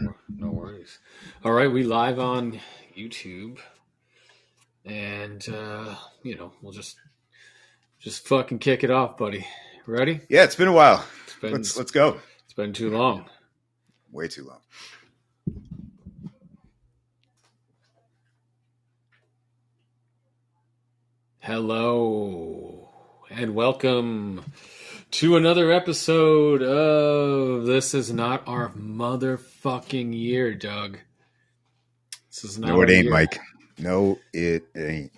No worries. All right, we live on YouTube, and we'll just fucking kick it off, buddy. Ready? Yeah, it's been a while. It's been Let's go. it's been too long. Way too long. Hello, and welcome to another episode of This Is Not Our Motherfucking Year, Doug. This is not. No, it our ain't, year. Mike. No, it ain't.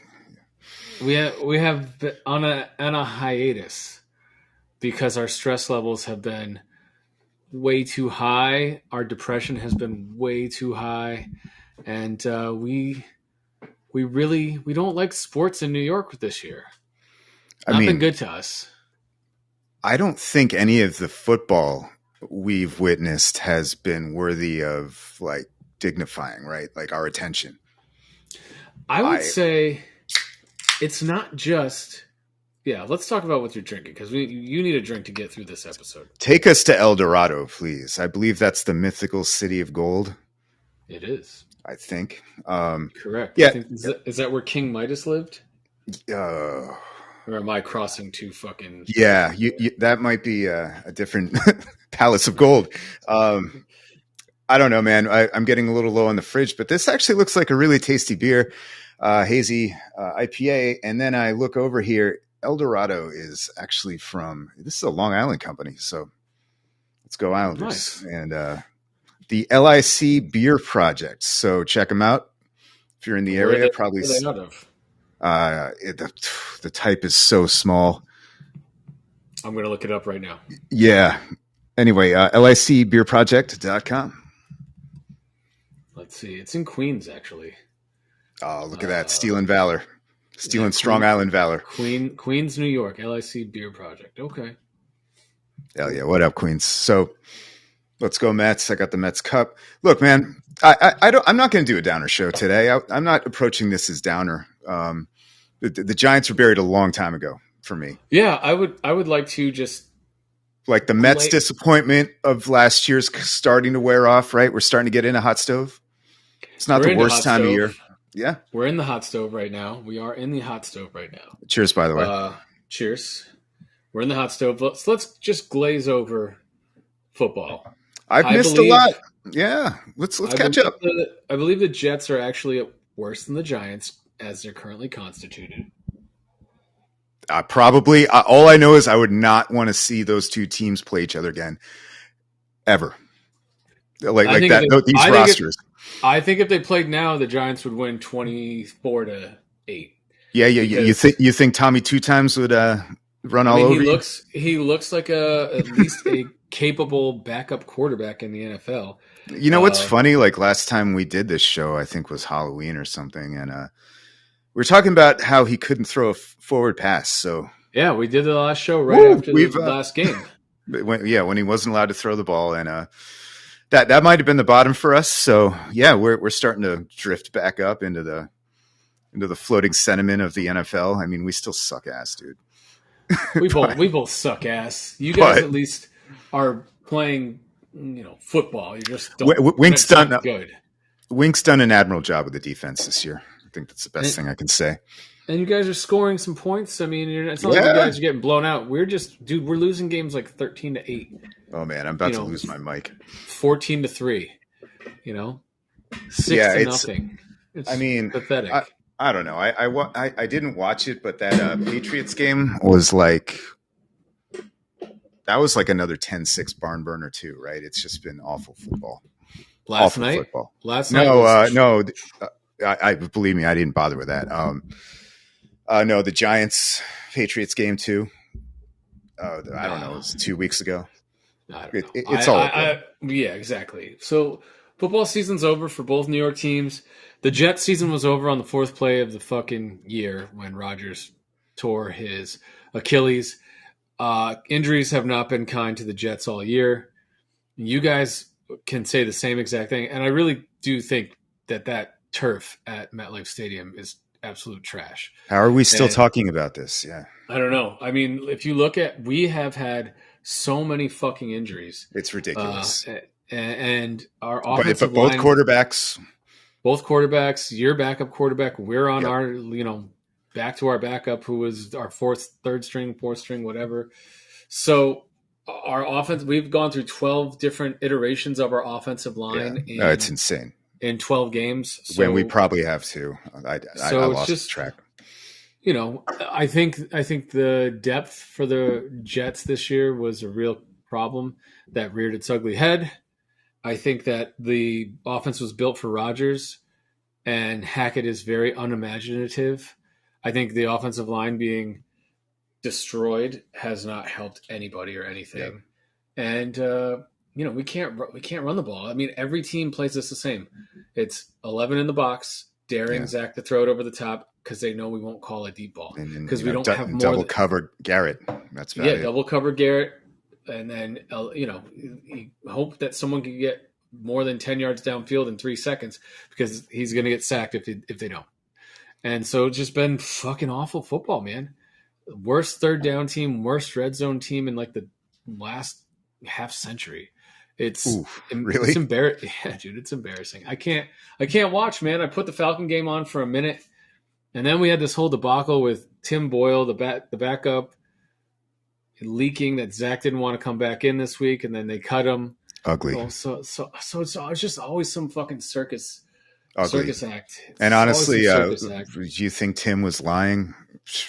We have been on a hiatus because our stress levels have been way too high. Our depression has been way too high, and we don't like sports in New York this year. Not been good to us. I don't think any of the football we've witnessed has been worthy of like dignifying, right? Like our attention. I would say it's not just. Yeah, let's talk about what you're drinking because you need a drink to get through this episode. Take us to El Dorado, please. I believe that's the mythical city of gold. It is. I think. Correct. Yeah. Is that where King Midas lived? Or am I crossing too fucking? Yeah, that might be a different palace of gold. I don't know, man. I'm getting a little low on the fridge, but this actually looks like a really tasty beer, hazy IPA. And then I look over here. El Dorado is actually this is a Long Island company. So let's go Islanders. Nice. And the LIC Beer Project. So check them out. If you're in the area, probably. Where are they out of? The type is so small. I'm going to look it up right now. Yeah. Anyway, licbeerproject.com. Let's see. It's in Queens, actually. Oh, look at that. Steel and Valor. Steel and Strong Island Valor. Queens, New York. LIC Beer Project. Okay. Hell yeah. What up, Queens? So let's go Mets. I got the Mets cup. Look, man, I'm not going to do a downer show today. I'm not approaching this as downer. The Giants were buried a long time ago for me. Yeah, I would like to just like the Mets disappointment of last year's starting to wear off, right? We're starting to get in a hot stove. It's not the worst time of year. Yeah. We're in the hot stove right now. We are in the hot stove right now. Cheers, by the way. Cheers. We're in the hot stove. Let's just glaze over football. I've missed a lot. Yeah. Let's catch up. I believe the Jets are actually worse than the Giants as they're currently constituted. Probably. All I know is I would not want to see those two teams play each other again, ever. Like that. These rosters. I think if they played now, the Giants would win 24-8. Yeah. You think Tommy Two Times would run all over you? He looks like at least a capable backup quarterback in the NFL. You know what's funny? Like last time we did this show, I think was Halloween or something, and we were talking about how he couldn't throw a forward pass. So yeah, we did the last show after the last game. When he wasn't allowed to throw the ball, and that might have been the bottom for us. So yeah, we're starting to drift back up into the floating sentiment of the NFL. I mean, we still suck ass, dude. We both suck ass. You guys at least are playing, football. You just don't. Wink's done good. Wink's done an admirable job with the defense this year. I think that's the best thing I can say. And you guys are scoring some points. I mean, it's not like you guys are getting blown out. We're losing games like 13-8. Oh man, I'm about to lose my mic. 14-3. 6-0. It's pathetic. I don't know. I didn't watch it, but that Patriots game was like another 10-6 barn burner too, right? It's just been awful football. Last night. No. I believe me, I didn't bother with that. No, the Giants Patriots game too. I don't know. It was 2 weeks ago. It's all okay. Yeah, exactly. So football season's over for both New York teams. The Jets season was over on the fourth play of the fucking year when Rodgers tore his Achilles. Injuries have not been kind to the Jets all year. You guys can say the same exact thing, and I really do think that turf at MetLife Stadium is absolute trash. How are we still talking about this? Yeah. I don't know. I mean, if you look at, we have had so many fucking injuries. It's ridiculous. and our But offensive both line, quarterbacks, both quarterbacks, your backup quarterback, we're on yep, our, back to our backup who was our third string, fourth string, whatever. So our offense, we've gone through 12 different iterations of our offensive yeah, line no, it's in insane. 12 games. When we So probably have to, I it's lost just, track. I think the depth for the Jets this year was a real problem that reared its ugly head. I think that the offense was built for Rodgers, and Hackett is very unimaginative. I think the offensive line being destroyed has not helped anybody or Yep. anything. And we can't run the ball. I mean, every team plays this the same. It's 11 in the box, daring Yeah, Zach to throw it over the top because they know we won't call a deep ball and because we don't have more double than, covered Garrett. That's about yeah, it. double cover Garrett, and then you hope that someone can get more than 10 yards downfield in 3 seconds because he's going to get sacked if they don't. And so it's just been fucking awful football, man. Worst third down team, worst red zone team in like the last half century. It's Ooh, it's really? embarrassing. Yeah, dude, it's embarrassing. I can't watch, man. I put the Falcon game on for a minute, and then we had this whole debacle with Tim Boyle, the backup, leaking that Zach didn't want to come back in this week, and then they cut him. Ugly, It's just always some fucking ugly. circus act. And It's always some honestly, circus act. do you think Tim was lying?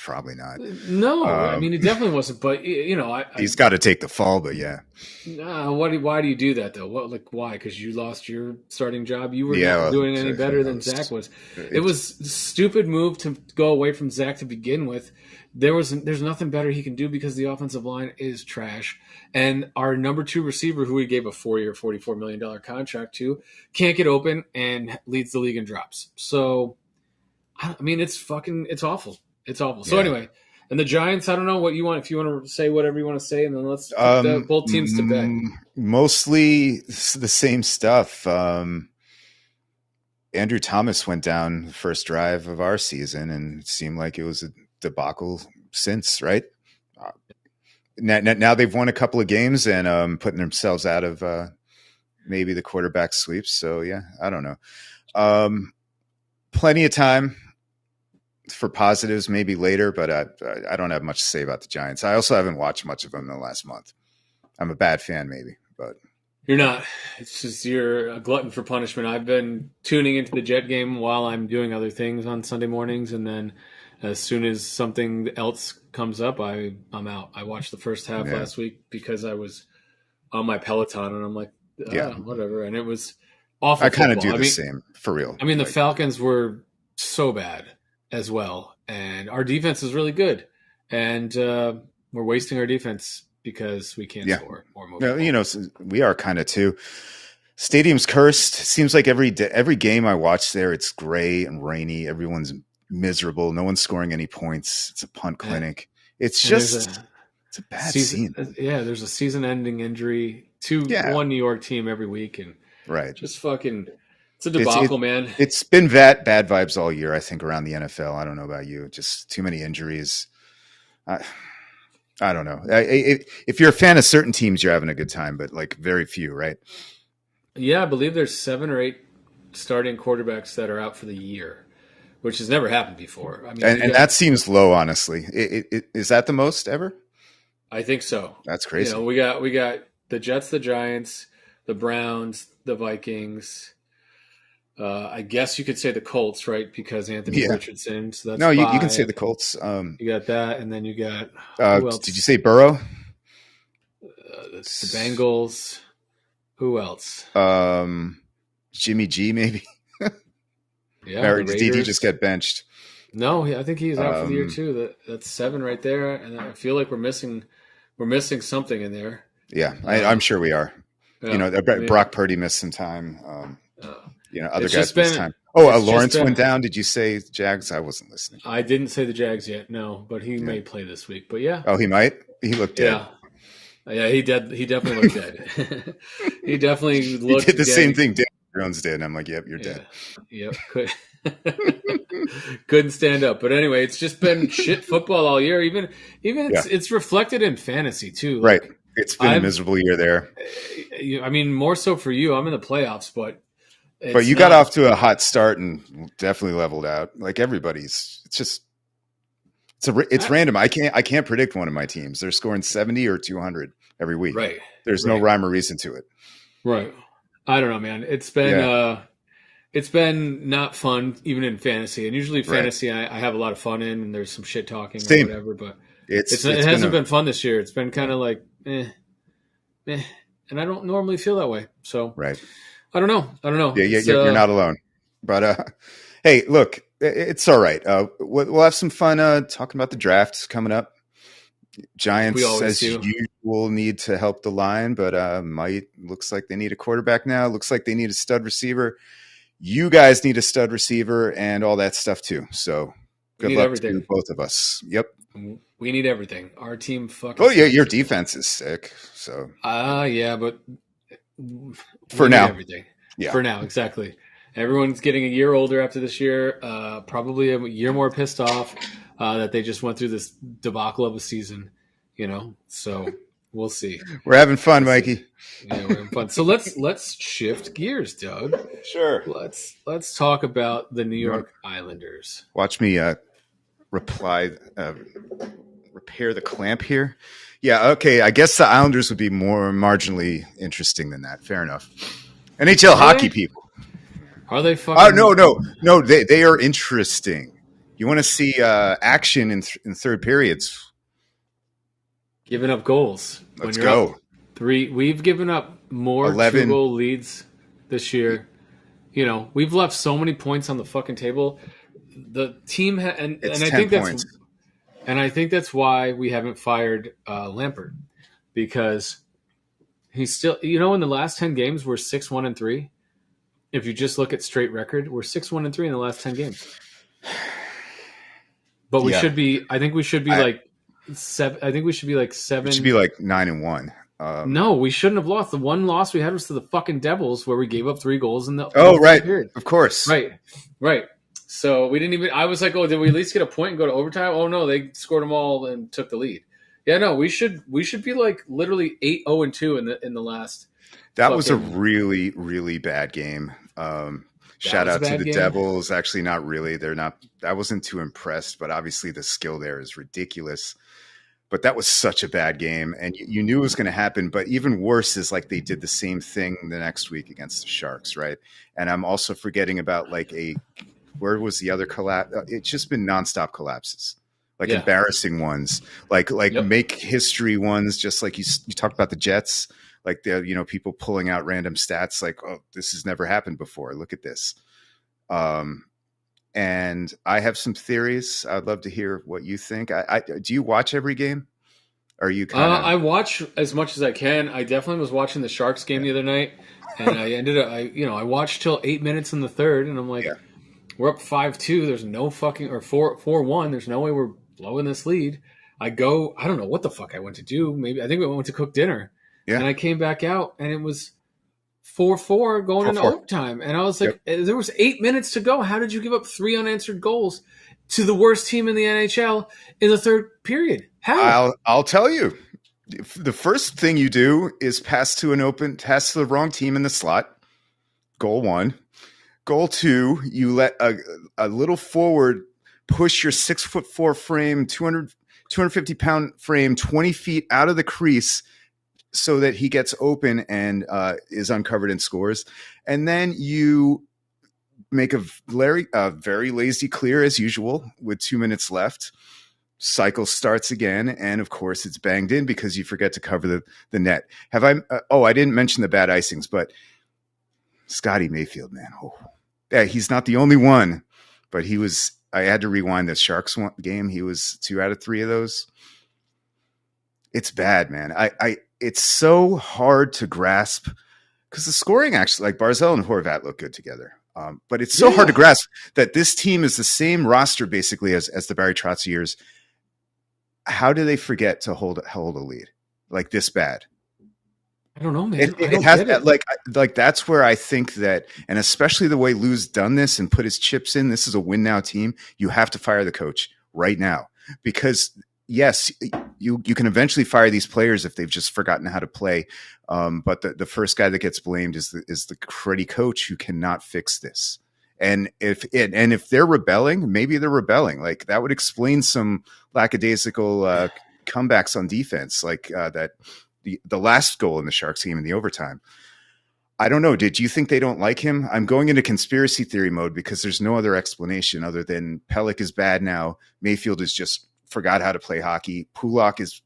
Probably not. No, I mean it definitely wasn't. But He's got to take the fall, but yeah, why do you do that though? Why? Because you lost your starting job. You were yeah. not Well, doing any who better than knows? Zach was. It was a stupid move to go away from Zach to begin with. There's nothing better he can do because the offensive line is trash, and our number 2 receiver, who we gave a 4-year, $44 million contract to, can't get open and leads the league in drops. So, I mean, it's awful. It's awful. So Yeah. anyway, and the Giants, I don't know what you want. If you want to say whatever you want to say, and then let's put both teams to bed. Mostly the same stuff. Andrew Thomas went down the first drive of our season, and it seemed like it was a debacle since, right? Now they've won a couple of games and putting themselves out of maybe the quarterback sweeps. So yeah, I don't know. Plenty of time for positives maybe later, but I don't have much to say about the Giants. I also haven't watched much of them in the last month. I'm a bad fan maybe, but You're not. It's just you're a glutton for punishment. I've been tuning into the Jet game while I'm doing other things on Sunday mornings, and then as soon as something else comes up, I'm out. I watched the first half Yeah. last week because I was on my Peloton, and I'm like, Yeah. whatever. And it was awful. I kind of football. do the same for real. I mean, the Falcons were so bad as well, and our defense is really good, and we're wasting our defense because we can't score or move. No, we are kind of too. Stadium's cursed. Seems like every game I watch there, it's gray and rainy. Everyone's miserable. No one's scoring any points. It's a punt clinic. It's just it's a bad scene. Yeah, there's a season-ending injury to one New York team every week, and just fucking. It's a debacle, man. It's been bad vibes all year, I think, around the NFL. I don't know about you. Just too many injuries. I don't know. If you're a fan of certain teams, you're having a good time, but like very few, right? Yeah, I believe there's 7 or 8 starting quarterbacks that are out for the year, which has never happened before. I mean, and that seems low, honestly. Is that the most ever? I think so. That's crazy. We got the Jets, the Giants, the Browns, the Vikings. I guess you could say the Colts, right? Because Anthony Richardson. So that's you can say the Colts. You got that, and then you got who else? Did you say Burrow? The Bengals. Who else? Jimmy G, maybe. Yeah. Or did he just get benched? No, I think he's out for the year too. That's 7 right there, and I feel like we're missing something in there. Yeah, I'm sure we are. Brock Purdy missed some time. Other guys missed time. Lawrence went down. Did you say Jags? I wasn't listening. I didn't say the Jags yet, no, but he may play this week. But yeah. Oh, he might? He looked dead. Yeah, he definitely looked dead. He definitely looked He did the dead. same thing Daniel Jones did. And I'm like, yep, you're dead. Yep. Couldn't stand up. But anyway, it's just been shit football all year. Even it's reflected in fantasy too. Right. It's been a miserable year there. I mean, more so for you. I'm in the playoffs, but you got off to a hot start and definitely leveled out. Like everybody's, it's random. I can't predict one of my teams. They're scoring 70 or 200 every week. Right. There's no rhyme or reason to it. Right. I don't know, man. It's been not fun even in fantasy. And usually fantasy I have a lot of fun in, and there's some shit talking or whatever, but it hasn't been fun this year. It's been kind of like and I don't normally feel that way. So I don't know. Yeah, you're not alone. But hey, look, it's all right. We'll have some fun talking about the drafts coming up. Giants, as usual, need to help the line, but looks like they need a quarterback now. Looks like they need a stud receiver. You guys need a stud receiver and all that stuff too. So good luck to both of us. Yep. We need everything. Our team fucking. Oh yeah, your defense is sick. So. Yeah, but for now, everything. Yeah. For now, exactly. Everyone's getting a year older after this year. Probably a year more pissed off that they just went through this debacle of a season. So we'll see. We're having fun, Mikey. Yeah, we're having fun. So let's shift gears, Doug. Sure. Let's talk about the New York Islanders. Watch me repair the clamp here. Yeah, okay. I guess the Islanders would be more marginally interesting than that. Fair enough. NHL hockey people. Are they fucking? Oh, no. They are interesting. You want to see action in third periods. Giving up goals. Let's go. 3. We've given up more 11 2-goal leads this year. We've left so many points on the fucking table. The team and I think that's why we haven't fired Lampard, because he's still. In the last 10 games we're 6-1-3. If you just look at straight record, we're 6-1-3 in the last 10 games. But we should be. I think we should be like 7. I think we should be like 7. It should be like 9-1. No, we shouldn't have lost. The one loss we had was to the fucking Devils, where we gave up 3 goals in the right period. Of course, right. So we didn't even. I was like, oh, did we at least get a point and go to overtime? Oh no, they scored them all and took the lead. Yeah, no, we should be like literally 8-0-2 in the last. That was a really, really bad game. Shout out to the Devils. Actually, not really. They're not. I wasn't too impressed, but obviously the skill there is ridiculous. But that was such a bad game, and you knew it was going to happen. But even worse is like they did the same thing the next week against the Sharks, right? And I'm also forgetting about where was the other collapse? It's just been nonstop collapses, embarrassing ones, make history ones. Just like you talked about the Jets, like the people pulling out random stats, like, oh, this has never happened before. Look at this. And I have some theories. I'd love to hear what you think. Do you watch every game? Or are you I watch as much as I can. I definitely was watching the Sharks game the other night, and I watched till 8 minutes in the third, and I'm like, we're up 5-2. There's no fucking, or 4-1. There's no way we're blowing this lead. I don't know what the fuck I went to do. I think we went to cook dinner, and I came back out, and it was 4-4 going into overtime. And I was like, there was 8 minutes to go. How did you give up 3 unanswered goals to the worst team in the NHL in the third period? How? I'll tell you. The first thing you do is pass to the wrong team in the slot. Goal 1. Goal 2, you let a little forward push your 6'4" frame, 250-pound frame 20 feet out of the crease, so that he gets open and is uncovered and scores. And then you make a very lazy clear as usual with 2 minutes left. Cycle starts again. And of course it's banged in because you forget to cover the net. I didn't mention the bad icings, but Scotty Mayfield, man. Oh, yeah, he's not the only one, but I had to rewind the Sharks game. He was 2 out of 3 of those. It's bad, man. It's so hard to grasp because the scoring actually, like Barzal and Horvat look good together. But it's so hard to grasp that this team is the same roster basically as the Barry Trotz years. How do they forget to hold a lead like this bad? I don't know, man. It has like that's where I think that, and especially the way Lou's done this and put his chips in. This is a win now team. You have to fire the coach right now because yes, you can eventually fire these players if they've just forgotten how to play. But the first guy that gets blamed is the cruddy coach who cannot fix this. And if they're rebelling, maybe they're rebelling. Like that would explain some lackadaisical comebacks on defense, like that the last goal in the Sharks game in the overtime. I don't know. Did you think they don't like him? I'm going into conspiracy theory mode because there's no other explanation other than Pelech is bad now. Mayfield is just forgot how to play hockey. Pulock is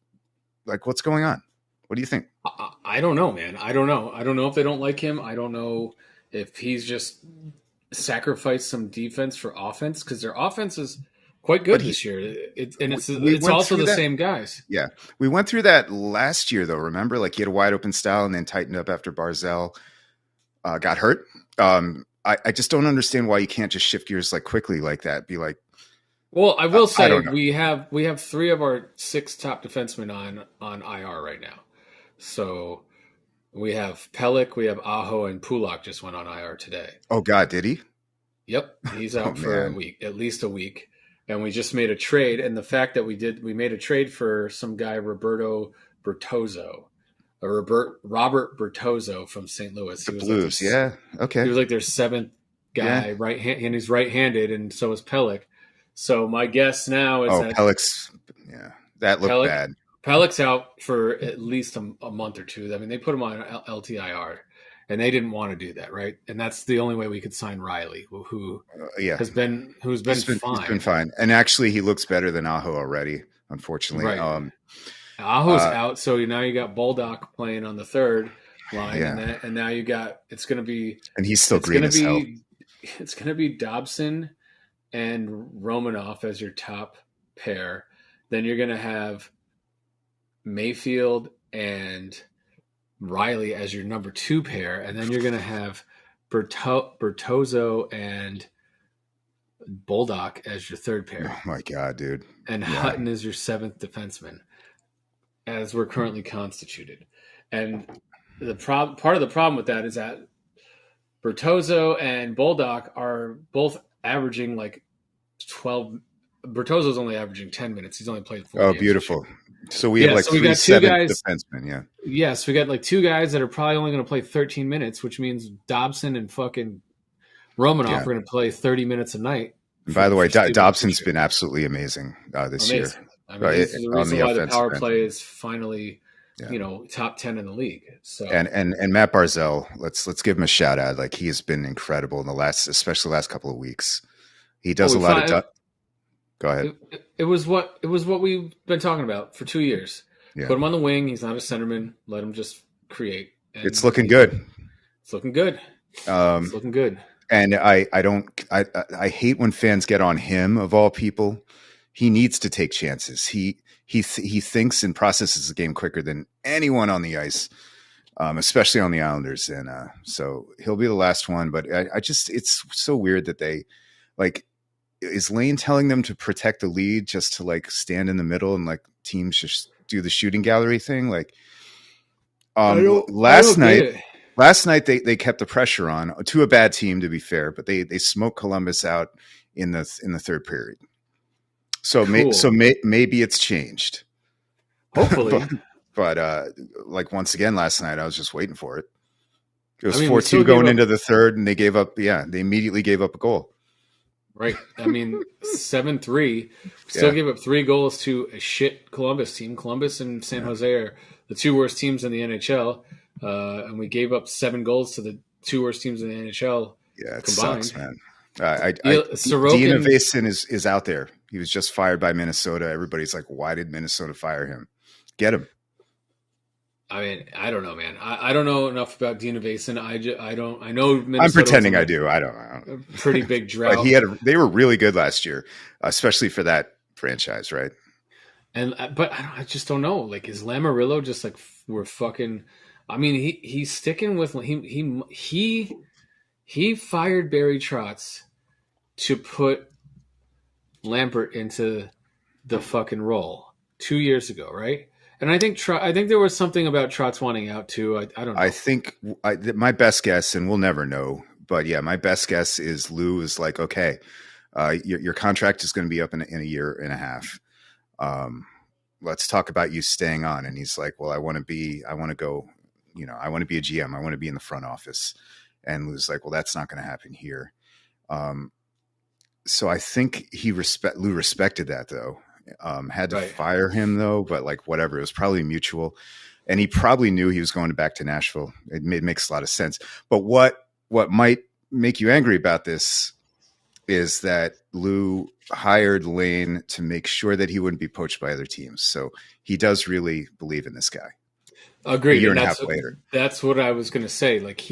like, what's going on? What do you think? I don't know, man. I don't know. I don't know if they don't like him. I don't know if he's just sacrificed some defense for offense because their offense is quite good this year. It's also the same guys. Yeah. We went through that last year, though. Remember? Like he had a wide open style and then tightened up after Barzal got hurt. I just don't understand why you can't just shift gears like quickly like that. Be like, well, I will say we have 3 of our 6 top defensemen on IR right now. So we have Pelech, we have Aho, and Pulock just went on IR today. Oh God, did he? Yep, he's out for a week, at least a week. And we just made a trade, and the fact that we made a trade for some guy Roberto Bertozzo. Robert Bertozzo from St. Louis. The Blues, yeah. Okay. He was like their 7th guy, right hand, and he's right-handed, and so is Pelech. So my guess now is that Pelech's, that looked bad. Pelech's out for at least a month or 2. I mean, they put him on LTIR, and they didn't want to do that, right? And that's the only way we could sign Riley, who's been fine. He's been fine, and actually, he looks better than Aho already. Unfortunately, right. Aho's out, so now you got Bolduc playing on the third line, and now you got it's going to be, and he's still green as hell. It's going to be Dobson and Romanoff as your top pair. Then you're going to have Mayfield and Riley as your number 2 pair, and then you're going to have Bertozzo and Bolduc as your 3rd pair. Oh my God, dude! And Hutton is your 7th defenseman, as we're currently constituted. And part of the problem with that is that Bertozzo and Bolduc are both averaging like 12. Bertozzo's only averaging 10 minutes. He's only played 4 games. Oh, beautiful. So we have 3 7th defensemen, yeah. Yes, we got like 2 guys that are probably only going to play 13 minutes, which means Dobson and fucking Romanoff are going to play 30 minutes a night. By the way, Dobson's been absolutely amazing this year. I mean, this is the reason why the power play is finally, top 10 in the league. So and Matt Barzal, let's give him a shout out. Like he has been incredible in especially the last couple of weeks. He does a lot of. Go ahead. It was what we've been talking about for 2 years. Yeah. Put him on the wing. He's not a centerman. Let him just create. And it's looking good. It's looking good. It's looking good. And I hate when fans get on him of all people. He needs to take chances. He thinks and processes the game quicker than anyone on the ice, especially on the Islanders. And so he'll be the last one. But I just it's so weird that they like. Is Lane telling them to protect the lead just to like stand in the middle and like teams just do the shooting gallery thing? Like last night they kept the pressure on to a bad team, to be fair, but they smoked Columbus out in the 3rd period. So cool. Maybe it's changed. Hopefully. but like once again last night I was just waiting for it. It was 4-2 going into the 3rd and they immediately gave up a goal. Right. I mean, 7-3. Still gave up 3 goals to a shit Columbus team. Columbus and San Jose are the 2 worst teams in the NHL. And we gave up 7 goals to the 2 worst teams in the NHL. Yeah, it combined. Sucks, man. Dean Evason is out there. He was just fired by Minnesota. Everybody's like, why did Minnesota fire him? Get him. I mean, I don't know, man. I don't know enough about Dean Evason. I know Minnesota. I'm pretending I do. I don't know. A pretty big drought. But they were really good last year, especially for that franchise, right? But I just don't know. Like, is Lamoriello just like we're fucking? I mean, he's sticking with he fired Barry Trotz to put Lampert into the fucking role 2 years ago, right? And I think there was something about Trotz wanting out too. I don't know. I think my best guess, and we'll never know, but yeah, my best guess is Lou is like, okay, your contract is going to be up in a year and a half. let's talk about you staying on. And he's like, well, I want to go, I want to be a GM. I want to be in the front office. And Lou's like, well, that's not going to happen here. So I think Lou respected that though. Had to fire him though, but like whatever, it was probably mutual. And he probably knew he was going back to Nashville. It makes a lot of sense. But what might make you angry about this is that Lou hired Lane to make sure that he wouldn't be poached by other teams. So he does really believe in this guy. Agreed. A year and a half later. That's what I was going to say. Like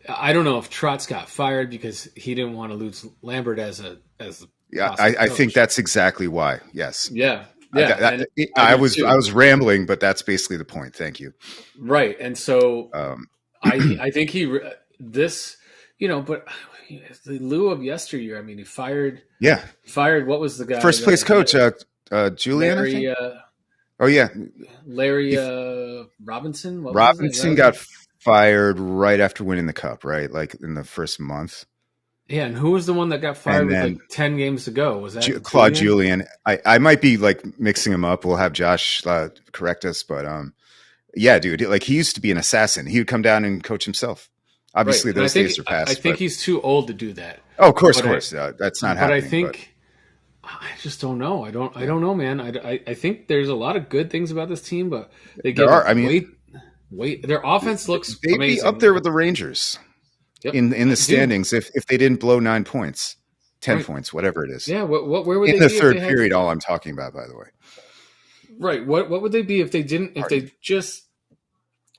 I don't know if Trotz got fired because he didn't want to lose Lambert as I think that's exactly why. Yes. Yeah. I was rambling, but that's basically the point. Thank you. Right. And so I think but the Lou of yesteryear, I mean, he fired, what was the guy? First place coach, Julian, Larry, Larry Robinson. Robinson got fired right after winning the cup, right? Like in the first month. Yeah, and who was the one that got fired with like 10 games ago? Was that Claude Julien? I might be like mixing him up. We'll have Josh correct us, but yeah, dude, like he used to be an assassin. He would come down and coach himself. Obviously, those days are past. I think he's too old to do that. Oh, of course. That's not happening. But I think I just don't know. I don't know, man. I think there's a lot of good things about this team, but they get their offense looks they'd amazing. Be up there with the Rangers. Yep. In the standings, if they didn't blow 9 points, 10 points, whatever it is. Yeah, where would in they the be third period? All I'm talking about, by the way. Right. What would they be if they didn't? If they just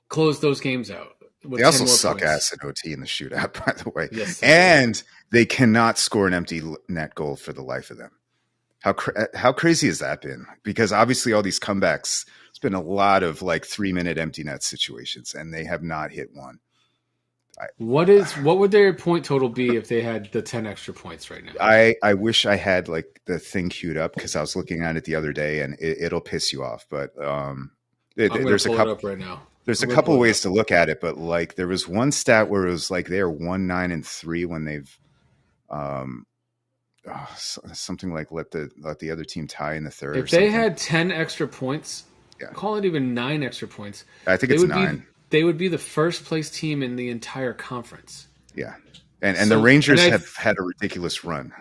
closed those games out? They also suck ass at OT in the shootout, by the way. Yes, and they cannot score an empty net goal for the life of them. How crazy has that been? Because obviously, all these comebacks, it's been a lot of like 3-minute empty net situations, and they have not hit one. What would their point total be if they had the 10 extra points right now? I wish I had like the thing queued up because I was looking at it the other day and it'll piss you off. But there's a couple right now. There's a couple of ways to look at it, but like there was one stat where it was like they are 1-9-3 when they've something like let the other team tie in the third. If they had 10 extra points, call it even 9 extra points. I think it's 9. They would be the first place team in the entire conference. Yeah. And the Rangers have had a ridiculous run.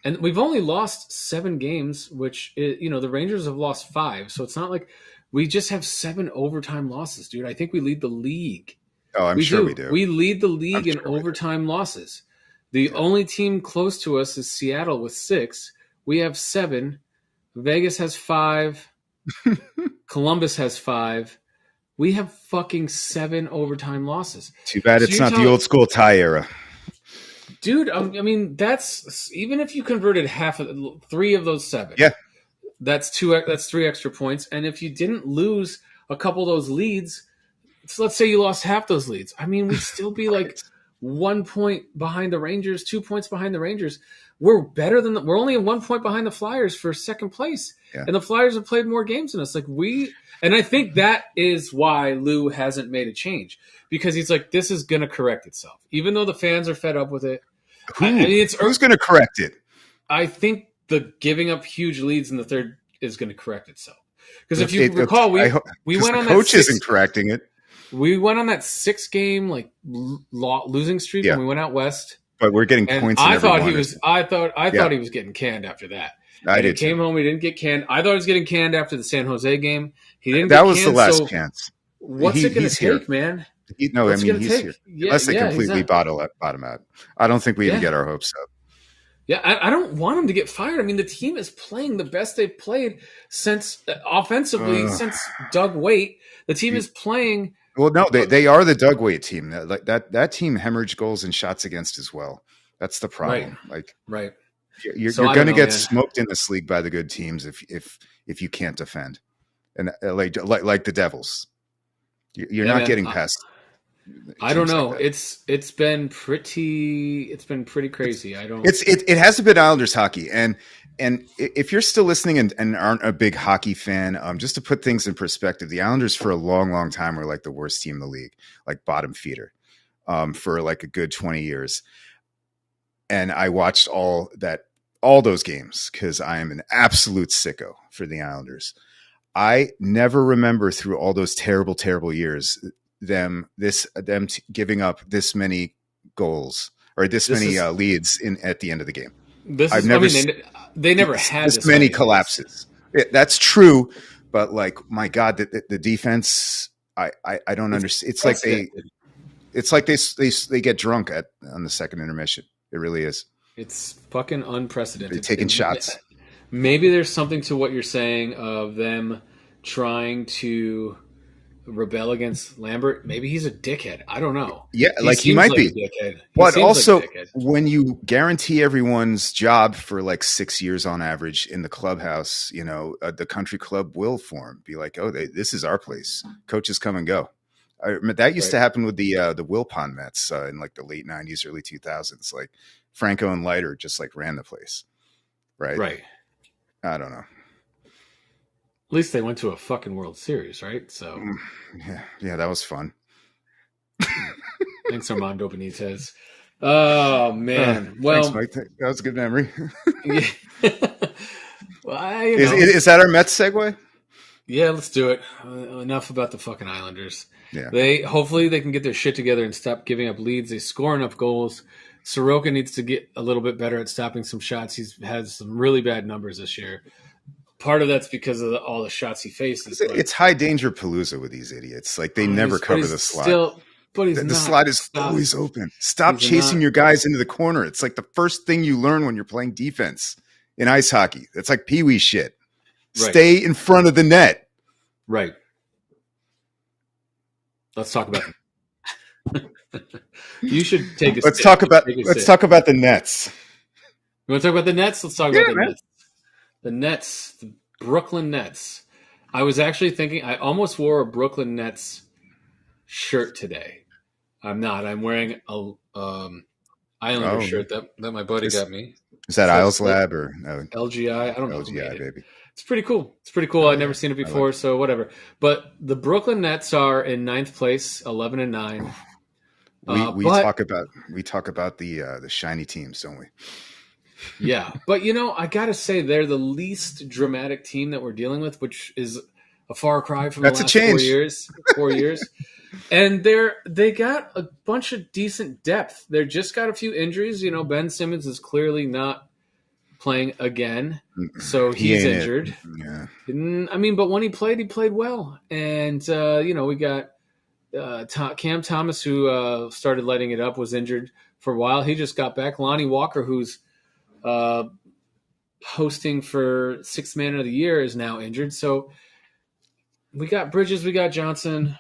And we've only lost 7 games, which the Rangers have lost 5. So it's not like we just have 7 overtime losses, dude. I think we lead the league. Oh, I'm sure we do. We lead the league in overtime losses. The only team close to us is Seattle with 6. We have 7. Vegas has 5. Columbus has 5. We have fucking 7 overtime losses. Too bad it's not the old school tie era. Dude, I mean, that's even if you converted 3 of those 7. Yeah. That's 3 extra points. And if you didn't lose a couple of those leads, so let's say you lost half those leads. I mean, we'd still be like 1 point behind the Rangers, 2 points behind the Rangers. We're better than we're only 1 point behind the Flyers for second place. Yeah. And the Flyers have played more games than us. And I think that is why Lou hasn't made a change, because he's like, this is going to correct itself. Even though the fans are fed up with it. Who's going to correct it? I think the giving up huge leads in the third is going to correct itself. Because if you recall, we went on that coach isn't correcting it. We went on that 6-game losing streak when we went out west. But we're getting points. I thought he was getting canned after that. He came home. He didn't get canned. I thought he was getting canned after the San Jose game. He didn't. That was the last chance. What's it going to take, man? He's here. Unless they completely bottom out. I don't think we even get our hopes up. Yeah, I don't want him to get fired. I mean, the team is playing the best they've played since offensively since Doug Weight. The team is playing. Well, no, they are the Doug Weight team. Like that team hemorrhaged goals and shots against as well. That's the problem. Right. You're going to get smoked in this league by the good teams if you can't defend, and like the Devils, you're not getting past. I don't know. Like it's been pretty crazy. It hasn't been Islanders hockey, and if you're still listening and aren't a big hockey fan, just to put things in perspective, the Islanders for a long time were like the worst team in the league, like bottom feeder, for like a good 20 years. And I watched all that all those games because I am an absolute sicko for the Islanders. I never remember through all those terrible, terrible years them giving up this many goals or this many leads at the end of the game. I've never. I mean, they never had this many collapses. That's true, but like, my God, the defense. I don't understand. It's like they get drunk on the second intermission. It really is. It's fucking unprecedented. They're taking shots. Maybe there's something to what you're saying of them trying to rebel against Lambert. Maybe he's a dickhead. I don't know. Yeah, he might be. But also, when you guarantee everyone's job for like 6 years on average in the clubhouse, the country club will form. Be like, oh, this is our place. Coaches come and go. That used to happen with the Wilpon Mets in like the late 90s, early 2000s. Like Franco and Leiter just like ran the place. Right. I don't know. At least they went to a fucking World Series, right? So yeah, that was fun. Thanks, Armando Benitez. Oh man, well, thanks, Mike. That was a good memory. Well, is that our Mets segue? Yeah, let's do it. Enough about the fucking Islanders. Yeah. Hopefully they can get their shit together and stop giving up leads. They score enough goals. Soroka needs to get a little bit better at stopping some shots. He's had some really bad numbers this year. Part of that's because of all the shots he faces. It's high danger palooza with these idiots. Like they never cover the slot. The slot is always open. Stop chasing your guys into the corner. It's like the first thing you learn when you're playing defense in ice hockey. It's like pee-wee shit. Right. Stay in front of the net. Right. Let's talk about You should take a Let's talk about the Nets. You want to talk about the Nets? Let's talk about the Nets. The Nets, the Brooklyn Nets. I was actually thinking I almost wore a Brooklyn Nets shirt today. I'm not. I'm wearing a Islander shirt that my buddy got me. Is that Isles Lab or no? LGI? I don't know. LGI, baby. It's pretty cool. I've never seen it before, so whatever. But the Brooklyn Nets are in 9th place, 11-9. We talk about the shiny teams, don't we? Yeah, but I gotta say they're the least dramatic team that we're dealing with, which is a far cry from the last 4 years. 4 years, and they got a bunch of decent depth. They just got a few injuries. Ben Simmons is clearly not playing again, so he's injured. Yeah, but when he played well, and we got Cam Thomas, who started lighting it up, was injured for a while. He just got back. Lonnie Walker, who's hosting for Sixth Man of the Year, is now injured. So we got Bridges, we got Johnson,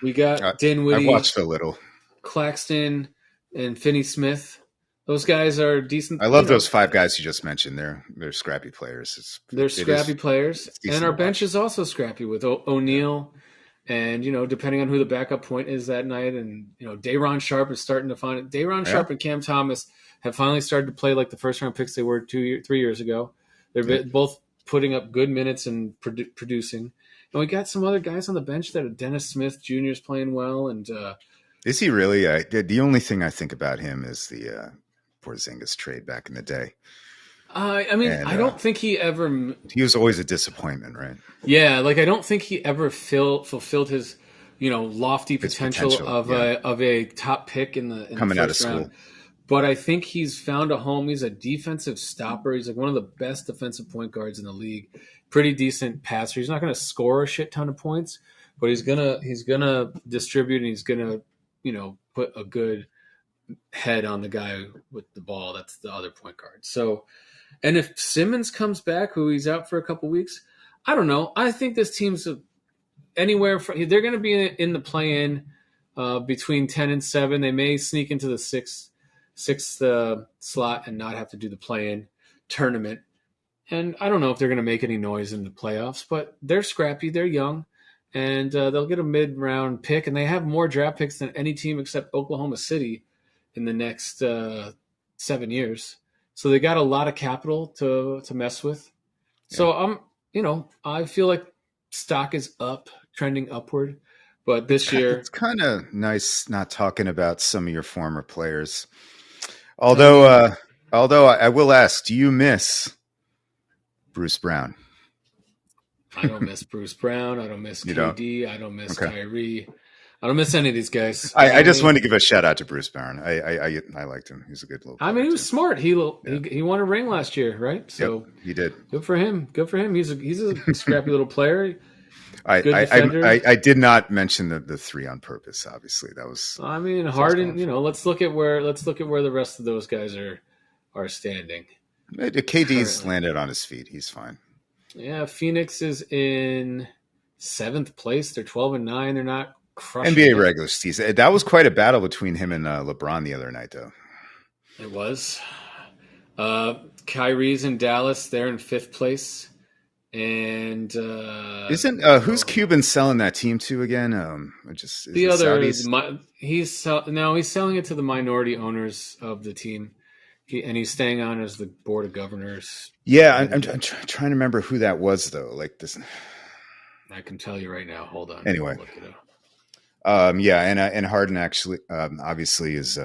we got Dinwiddie. I've watched a little. Claxton and Finney Smith. Those guys are decent. I love those 5 guys you just mentioned. They're scrappy players. They're scrappy players, and our bench is also scrappy with O'Neal. And, depending on who the backup point is that night, and, Day'Ron Sharpe is starting to find it. Day'Ron Sharpe and Cam Thomas have finally started to play like the first-round picks they were 3 years ago. They're both putting up good minutes and producing. And we got some other guys on the bench that Dennis Smith Jr. is playing well. And is he really? The only thing I think about him is the Porzingis trade back in the day. I don't think he ever. He was always a disappointment, right? Yeah, I don't think he ever fulfilled his, lofty potential of a top pick in the coming the out of first round. school. But I think he's found a home. He's a defensive stopper. He's like one of the best defensive point guards in the league. Pretty decent passer. He's not going to score a shit ton of points, but he's gonna distribute, and he's gonna put a good head on the guy with the ball. That's the other point guard. So. And if Simmons comes back, who he's out for a couple weeks, I don't know. I think this team's anywhere from they're going to be in the play-in between 10 and 7. They may sneak into the sixth slot and not have to do the play-in tournament. And I don't know if they're going to make any noise in the playoffs, but they're scrappy. They're young, and they'll get a mid-round pick. And they have more draft picks than any team except Oklahoma City in the next 7 years. So they got a lot of capital to mess with. Yeah. So I feel like stock is up, trending upward. But this year, it's kind of nice not talking about some of your former players. Although Although I will ask, do you miss Bruce Brown? I don't miss Bruce Brown. I don't miss You don't? KD. I don't miss Okay. Kyrie. I don't miss any of these guys. I just wanted to give a shout out to Bruce Brown. I liked him. He's a good little player. I mean, he was too. smart. He won a ring last year, right? So Yep, he did. good for him. Good for him. He's a scrappy little player. I did not mention the three on purpose. Obviously, that was. I mean, Harden. Let's look at where the rest of those guys are standing. KD's landed on his feet. He's fine. Yeah, Phoenix is in 7th place. They're 12-9. They're not crushing NBA it. regular season. That was quite a battle between him and LeBron the other night, though. It was. Kyrie's in Dallas. They're in 5th place. And isn't who's Cuban selling that team to again? The other he's selling it to the minority owners of the team, and he's staying on as the board of governors. Yeah, I'm trying to remember who that was though. Like this, I can tell you right now. Hold on. Anyway, look it up. and Harden actually obviously is.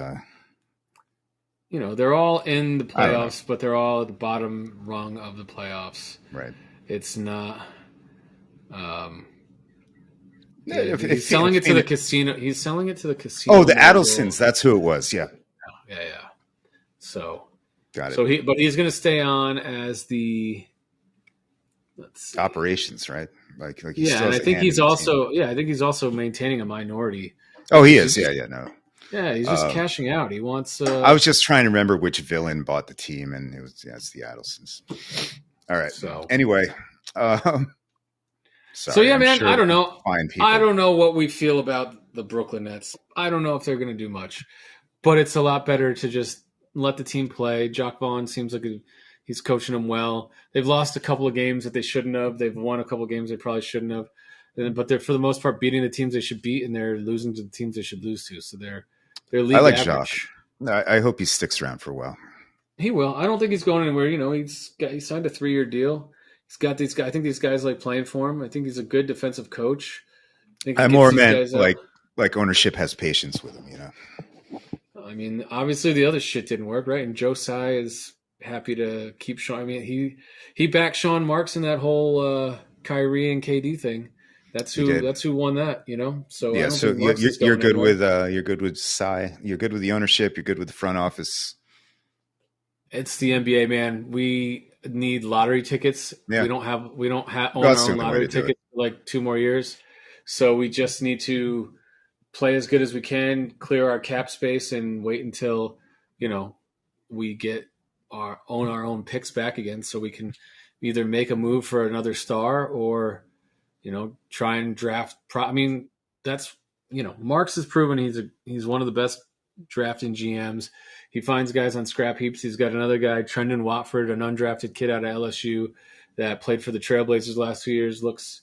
They're all in the playoffs, but they're all at the bottom rung of the playoffs. Right. It's not. He's selling it to the casino. He's selling it to the casino. Oh, the Adelsons. That's who it was. Yeah. Yeah. So got it. So he's going to stay on as the operations, right? Like yeah. And I think he's also maintaining a minority. Oh, he is. Yeah. No. Yeah, he's just cashing out. He wants. I was just trying to remember which villain bought the team, and it's the Adelsons. All right. So anyway, sorry, I'm man, sure I don't know. I don't know what we feel about the Brooklyn Nets. I don't know if they're going to do much, but it's a lot better to just let the team play. Jacque Vaughn seems like he's coaching them well. They've lost a couple of games that they shouldn't have. They've won a couple of games they probably shouldn't have. But they're for the most part beating the teams they should beat, and they're losing to the teams they should lose to. So they're league I like average. Jacque. I hope he sticks around for a while. He will. I don't think he's going anywhere. He signed a 3-year deal. He's got these guys. I think these guys like playing for him. I think he's a good defensive coach. I more meant like ownership has patience with him. I mean, obviously the other shit didn't work, right? And Joe Tsai is happy to keep Sean. I mean, he backed Sean Marks in that whole Kyrie and KD thing. That's who won that. So yeah. So you're good with Tsai. You're good with the ownership. You're good with the front office. It's the NBA, man. We need lottery tickets. Yeah. We don't own our own lottery tickets for like 2 more years. So we just need to play as good as we can, clear our cap space, and wait until, we get our own picks back again, so we can either make a move for another star or, try and draft. I mean, that's Marks has proven he's one of the best drafting GMs. He finds guys on scrap heaps. He's got another guy, Trendon Watford, an undrafted kid out of LSU that played for the Trailblazers last 2 years. Looks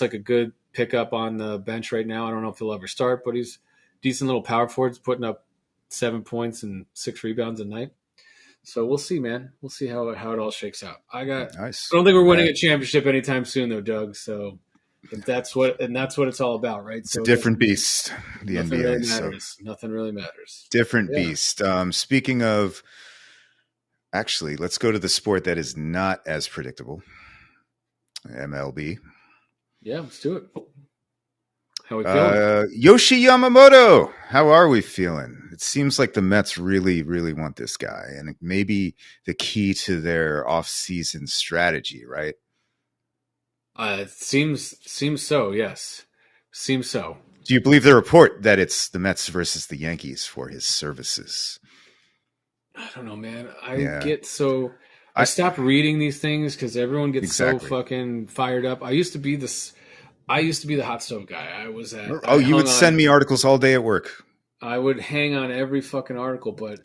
like a good pickup on the bench right now. I don't know if he'll ever start, but he's decent little power forward, putting up 7 points and 6 rebounds a night. So we'll see, man. We'll see how it all shakes out. Nice. I don't think we're winning a championship anytime soon, though, Doug. So that's what it's all about, right? It's a different beast. The nothing NBA really matters. Nothing really matters. Different beast. Speaking of, actually, let's go to the sport that is not as predictable. MLB. Yeah, let's do it. How we feeling? Yoshi Yamamoto. How are we feeling? It seems like the Mets really, really want this guy, and it may be the key to their off-season strategy, right? Seems so. Yes, seems so. Do you believe the report that it's the Mets versus the Yankees for his services? I don't know, man. I stopped reading these things because everyone gets so fucking fired up. I used to be the hot stove guy. I was at. You would send me articles all day at work. I would hang on every fucking article, but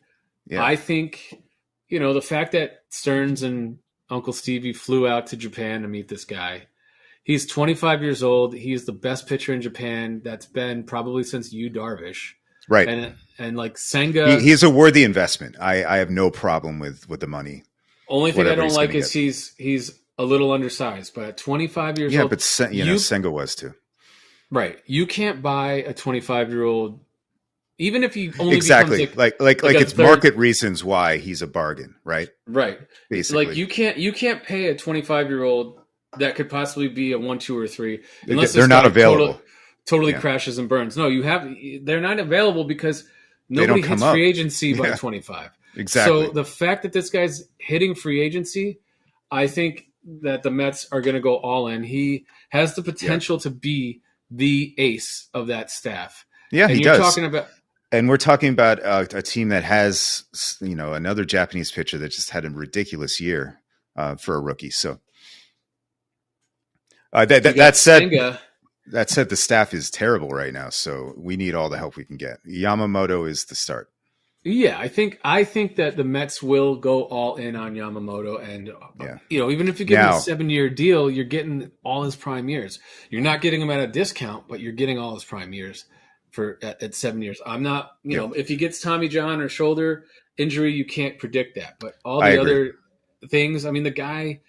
I think the fact that Stearns and Uncle Stevie flew out to Japan to meet this guy. He's 25 years old. He's the best pitcher in Japan that's been probably since Yu Darvish. Right. And like Senga. He's a worthy investment. I have no problem with the money. Only thing I don't like is he's a little undersized, but at 25 years old. Yeah, but Senga was too. Right. You can't buy a 25-year-old even if he only Exactly. becomes Like a it's third, market reasons why he's a bargain, right? right? Like Basically, you can't pay a 25-year-old that could possibly be a 1, 2, or 3 unless they're this not guy available. totally Yeah, crashes and burns. No, they're not available because they don't nobody come hits free up. agency by Yeah, 25. So exactly. the fact that this guy's hitting free agency, I think that the Mets are going to go all in. He has the Yeah, potential to be the ace of that staff. yeah, And he you're does. talking about And we're talking about a team that has, another Japanese pitcher that just had a ridiculous year for a rookie. So you got that said, Senga. the staff is terrible right now. So we need all the help we can get. Yamamoto is the start. Yeah, I think that the Mets will go all in on Yamamoto, and Yeah. even if you give him a Now, 7-year deal, you're getting all his prime years. You're not getting him at a discount, but you're getting all his prime years at 7 years. I'm not, yeah, if he gets Tommy John or shoulder injury, you can't predict that. But all I the agree. other things, I mean, the guy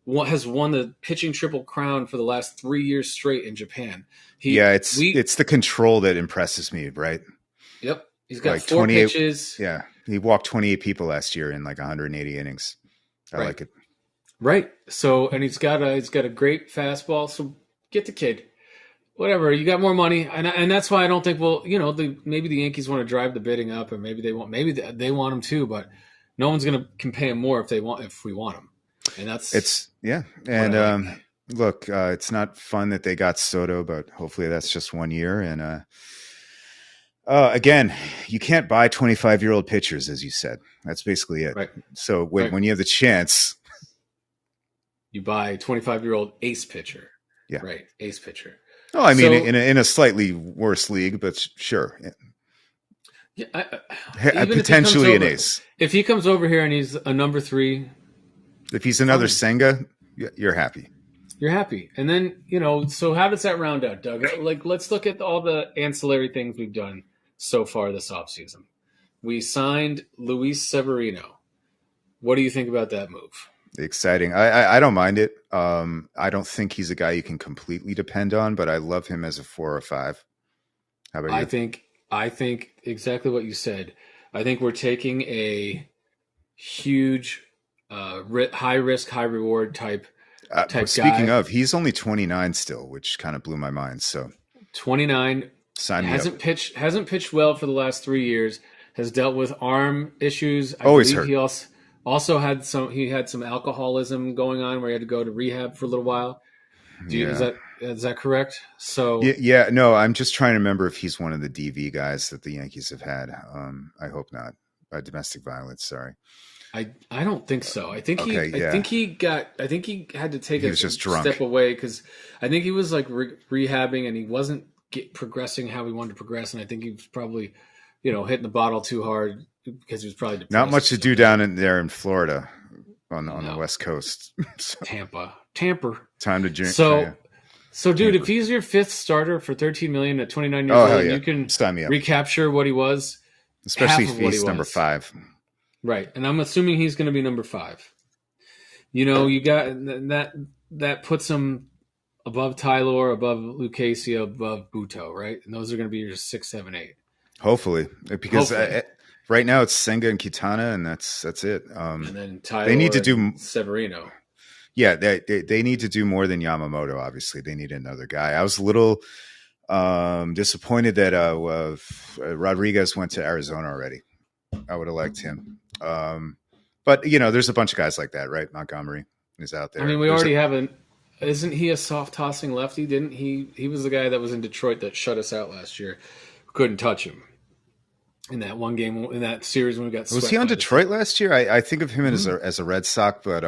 has won the pitching triple crown for the last 3 years straight in Japan. Yeah, it's the control that impresses me, right? Yep, he's got Like four 28. pitches. Yeah, he walked 28 people last year in like 180 innings. I Right. like it. Right. So, and he's got a great fastball. So get the kid. Whatever. You got more money, and that's why I don't think maybe the Yankees want to drive the bidding up, or maybe they want him too, but no one's can pay him more if we want him, and that's Yeah, what and I like. look, it's not fun that they got Soto, but hopefully that's just 1 year. And again, you can't buy 25-year-old pitchers, as you said. That's basically it. Right. So Right. when you have the chance, You buy 25-year-old ace pitcher. Yeah. Right. Ace pitcher. oh, I mean, So- in a slightly worse league, but sure, Yeah, even if he potentially comes an over- ace. If he comes over here and he's a number 3, If he's another Fine. Senga, you're happy. you're happy. And then, so how does that round out, Doug? Like, let's look at all the ancillary things we've done so far this offseason. We signed Luis Severino. What do you think about that move? Exciting. I don't mind it. I don't think he's a guy you can completely depend on, but I love him as a 4 or 5. How about you? I think exactly what you said. I think we're taking a huge high risk, high reward type Speaking guy. of, he's only 29 still, which kind of blew my mind. So 29, sign me hasn't up. pitched well for the last 3 years, has dealt with arm issues. I Always believe hurt. he also had some alcoholism going on where he had to go to rehab for a little while. Is that correct? So Yeah, no, I'm just trying to remember if he's one of the DV guys that the Yankees have had. I hope not. Domestic violence, sorry. I don't think so. I think Okay, I yeah. think he had to take He a was just drunk. step away because I think he was like rehabbing and he wasn't progressing how he wanted to progress, and I think he was probably hitting the bottle too hard because he was probably depressed. Not much to do down in there in Florida on the West Coast. So, Tampa. time to drink. So, dude, if he's your 5th starter for $13 million at 29 years Oh, old, hell yeah. you can Sign me up. recapture what he was, Especially half if of what he's he number was. 5. Right, and I'm assuming he's going to be number 5. You got that puts him above Tylor, above Lucchesi, above Buto, right? And those are going to be your 6, 7, 8. Hopefully, because Hopefully. right now it's Senga and Kitana, and that's it. And then Tylor they need to do and Severino. Yeah, they need to do more than Yamamoto. Obviously, they need another guy. I was a little disappointed that Rodriguez went to Arizona already. I would have liked him. But there's a bunch of guys like that, right? Montgomery is out there. I mean, we already have isn't he a soft tossing lefty? Didn't he was the guy that was in Detroit that shut us out last year. Couldn't touch him in that one game in that series when we got. Was he on Detroit last year? I think of him as a Red Sox, but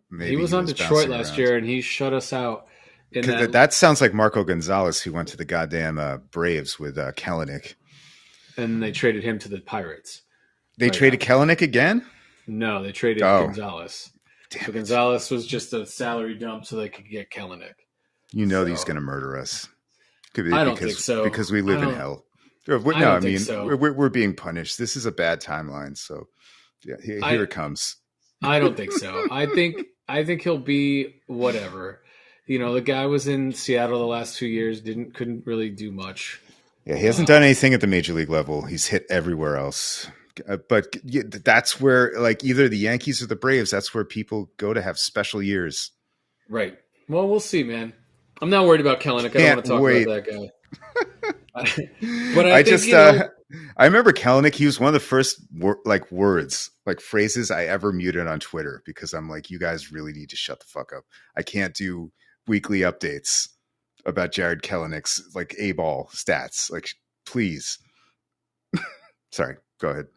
maybe he was on Detroit last year and he shut us out. That sounds like Marco Gonzalez, who went to the goddamn Braves with Kelenic, and they traded him to the Pirates. They traded Kelenic again? No, they traded Gonzalez. So Gonzalez was just a salary dump so they could get Kelenic. He's going to murder us. I don't think so. Because we live in hell. We're being punished. This is a bad timeline. So yeah, here it comes. I don't think so. I think he'll be whatever. The guy was in Seattle the last 2 years, couldn't really do much. Yeah, he hasn't done anything at the major league level. He's hit everywhere else. But that's where, like, either the Yankees or the Braves, that's where people go to have special years. Right. Well, we'll see, man. I'm not worried about Kellenic. I don't want Can't to talk about wait. that guy. But I I think, just, I remember Kalanick. He was one of the first words, like phrases I ever muted on Twitter because I'm like, you guys really need to shut the fuck up. I can't do weekly updates about Jared Kellenick's like A-ball stats. Like, please. Sorry, go ahead.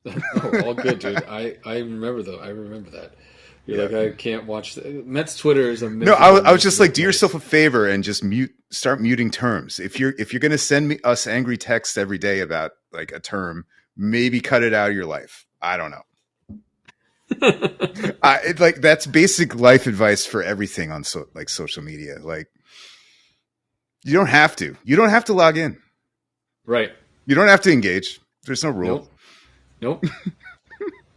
oh, all good, dude. I remember though. I remember that. You're like, I can't watch Mets Twitter is a no. I was just like, do yourself a favor and just start muting terms. If you're gonna send us angry texts every day about like a term, maybe cut it out of your life. I don't know. Like that's basic life advice for everything on social media. Like, you don't have to. You don't have to log in. Right. You don't have to engage. There's no rule. Nope.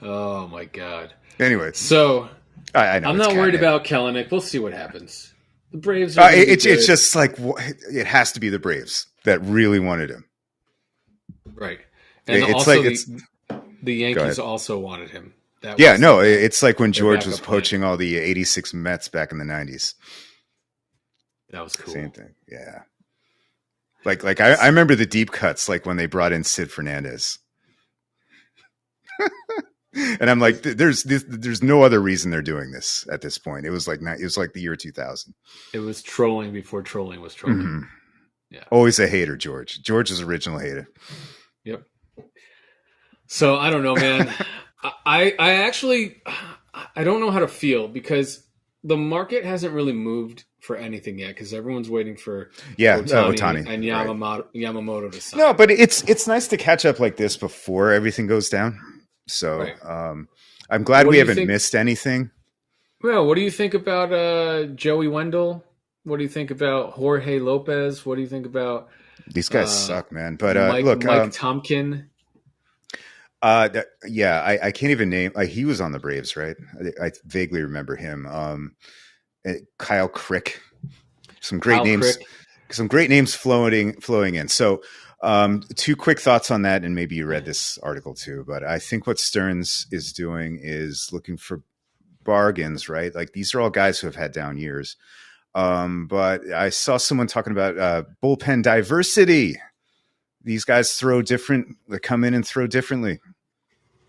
Oh my god. Anyway, so I know I'm not worried about Kellenic. We'll see what happens. The Braves are it's just like it has to be the Braves that really wanted him. Right. And it's also like the Yankees also wanted him. It's like when George was poaching all the 86 Mets back in the 90s. That was cool. Same thing. Yeah. Like I remember the deep cuts, like when they brought in Sid Fernandez. And I'm like, there's no other reason they're doing this at this point. It was like the year 2000. It was trolling before trolling was trolling. Mm-hmm. Yeah. Always a hater, George. George is original hater. Yep. So I don't know, man. I actually don't know how to feel because the market hasn't really moved for anything yet because everyone's waiting for Ohtani and Yamamoto to sign. No, but it's nice to catch up like this before everything goes down. So I'm glad we haven't missed anything. Well, what do you think about Joey Wendell? What do you think about Jorge Lopez? What do you think about these guys? Suck, man. But Mike Tompkin. I can't even name. He was on the Braves, right? I vaguely remember him. Kyle Crick. Some great names. Crick. Some great names flowing in. So, two quick thoughts on that, and maybe you read this article too. But I think what Stearns is doing is looking for bargains, right? Like these are all guys who have had down years. But I saw someone talking about bullpen diversity. These guys throw different. They come in and throw differently.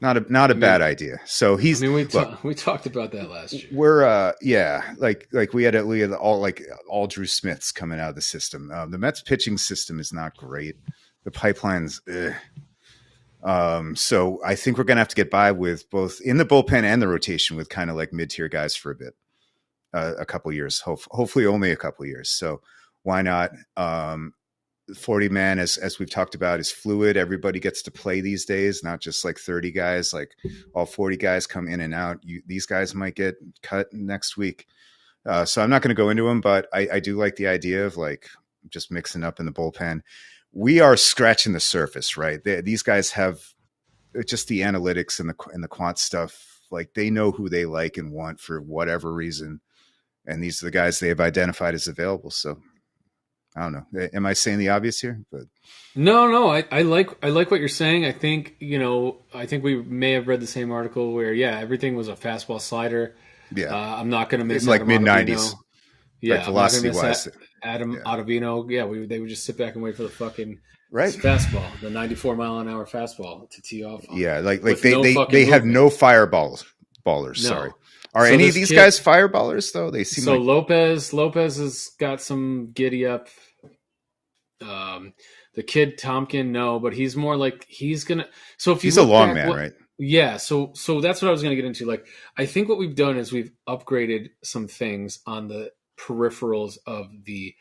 Not a bad idea. So he's. we talked about that last year. We're like we had all Drew Smiths coming out of the system. The Mets pitching system is not great. The pipelines. So I think we're gonna have to get by with both in the bullpen and the rotation with kind of like mid-tier guys for a bit, a couple years. Hopefully, only a couple years. So why not? 40 man, as we've talked about, is fluid. Everybody gets to play these days, not just like 30 guys. Like all 40 guys come in and out. These guys might get cut next week. So I'm not going to go into them, but I do like the idea of like just mixing up in the bullpen. We are scratching the surface, right? These guys have just the analytics and the quant stuff. Like they know who they like and want for whatever reason. And these are the guys they have identified as available. So I don't know. Am I saying the obvious here? But no. I like what you're saying. I think we may have read the same article where everything was a fastball slider. Yeah, I'm not going to miss like mid '90s. Yeah, like velocity wise. Adam Ottavino. Yeah, they would just sit back and wait for the fucking right fastball, the 94 mile an hour fastball to tee off. Yeah, like they have no ballers. No. Sorry. Are any of these guys fireballers though? They seem so. Lopez has got some giddy up. The kid Tompkin, no, but he's more like he's gonna. So if he's a long man, right? Yeah. So that's what I was gonna get into. Like, I think what we've done is we've upgraded some things on the peripherals of the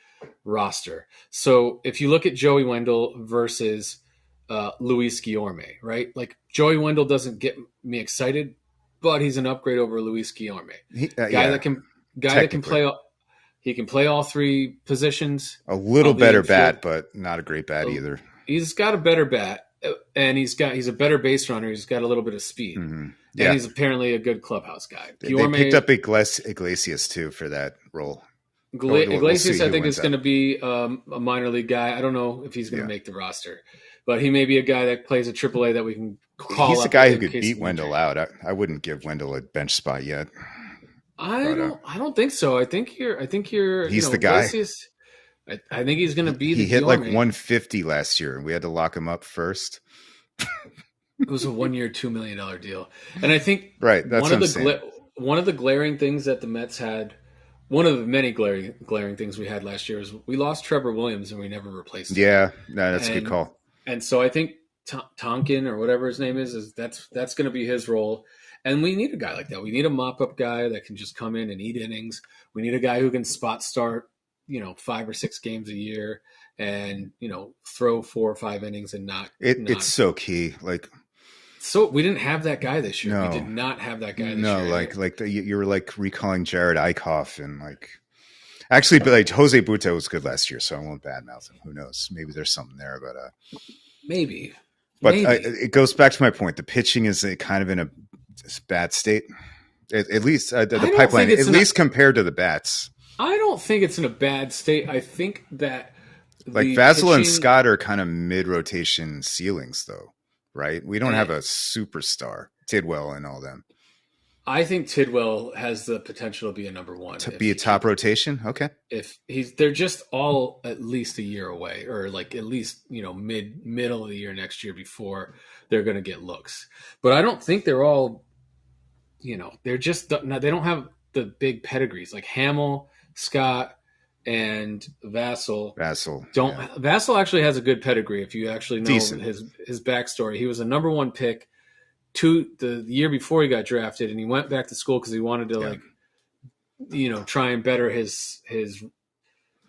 roster. So if you look at Joey Wendell versus Luis Guillorme, right? Like Joey Wendell doesn't get me excited, but he's an upgrade over Luis Guillorme. Guy that can play. He can play all three positions. A little better bat, but not a great bat either. He's got a better bat, and he's a better base runner. He's got a little bit of speed, and he's apparently a good clubhouse guy. They picked up Iglesias too for that role. We'll see Iglesias, I who think, wins is that. going to be a minor league guy. I don't know if he's going to Yeah. make the roster, but he may be a guy that plays at AAA that we can call He's the up guy who in could case beat of Wendell injury. out. I wouldn't give Wendell a bench spot yet, but I don't think so. I think you're, he's the guy. Iglesias. I think he's going to be He the hit like Diorme. 150 last year, and we had to lock him up first. It was a 1 year, $2 million deal, and I think Right, that's what I'm saying. one of the glaring things that the Mets had, one of the many glaring things we had last year is we lost Trevor Williams and we never replaced him. Yeah, no, that's a good And call. so I think Tonkin or whatever his name is that's going to be his role. And we need a guy like that. We need a mop up guy that can just come in and eat innings. We need a guy who can spot start, 5 or 6 games a year and, throw 4 or 5 innings and not. It's so key. Like, So we didn't have that guy this year. no, We did not have that guy this no, year. you were like recalling Jared Eichhoff and like. Actually, but like Jose Buto was good last year, so I won't badmouth him. Who knows? Maybe there's something there, Maybe. but it goes back to my point. The pitching is kind of in a bad state, at least the pipeline, at least compared to the bats. I don't think it's in a bad state. I think that like Vasil and Scott are kind of mid rotation ceilings, though, right? We don't have a superstar, Tidwell and all them. I think Tidwell has the potential to be a number one. To be a top rotation? Okay. If they're just all at least a year away, or like at least, middle of the year next year before they're going to get looks. But I don't think they're all, they're just, they don't have the big pedigrees like Hamill, Scott, and Vasil. Vasil actually has a good pedigree. If you actually know his backstory, he was a number one pick the year before he got drafted, and he went back to school because he wanted to try and better his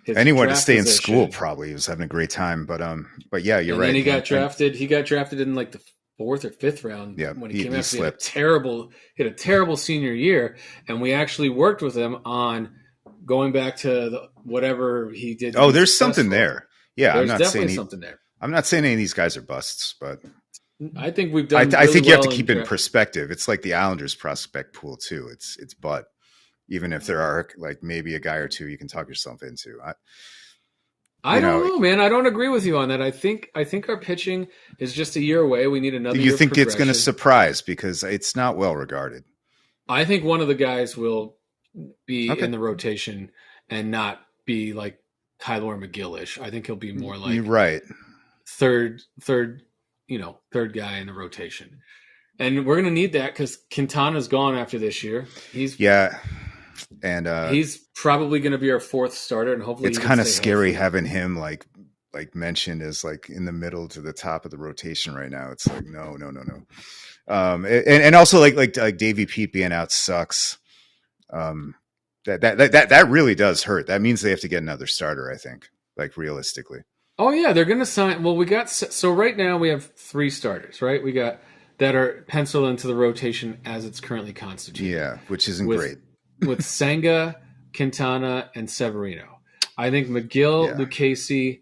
and he wanted to stay in school. Probably he was having a great time, but yeah, you're right. Then he got drafted. He got drafted in like the 4th or 5th round. Yeah, when he came out, he had a terrible senior year, and we actually worked with him on going back to whatever he did. Oh, there's something there. Yeah, there's definitely something there. I'm not saying any of these guys are busts, but I think we've done. I think you have to keep it in perspective. It's like the Islanders prospect pool too. It's Bud. Even if there are like maybe a guy or two you can talk yourself into. I don't know, man. I don't agree with you on that. I think our pitching is just a year away. We need another. You think it's going to surprise because it's not well regarded? I think one of the guys will be in the rotation and not be like Tyler McGill-ish. I think he'll be more like you're right. Third guy in the rotation. And we're going to need that because Quintana's gone after this year. And he's probably going to be our 4th starter, and hopefully it's kind of scary having him like mentioned as like in the middle to the top of the rotation right now. It's like no. And also like Davey Pete being out sucks. That really does hurt. That means they have to get another starter, I think, like realistically. Oh yeah, they're going to sign. Well, so right now we have 3 starters, right? We got that are penciled into the rotation as it's currently constituted. Yeah, which isn't great. With Senga, Quintana, and Severino. I think McGill, Lucchesi,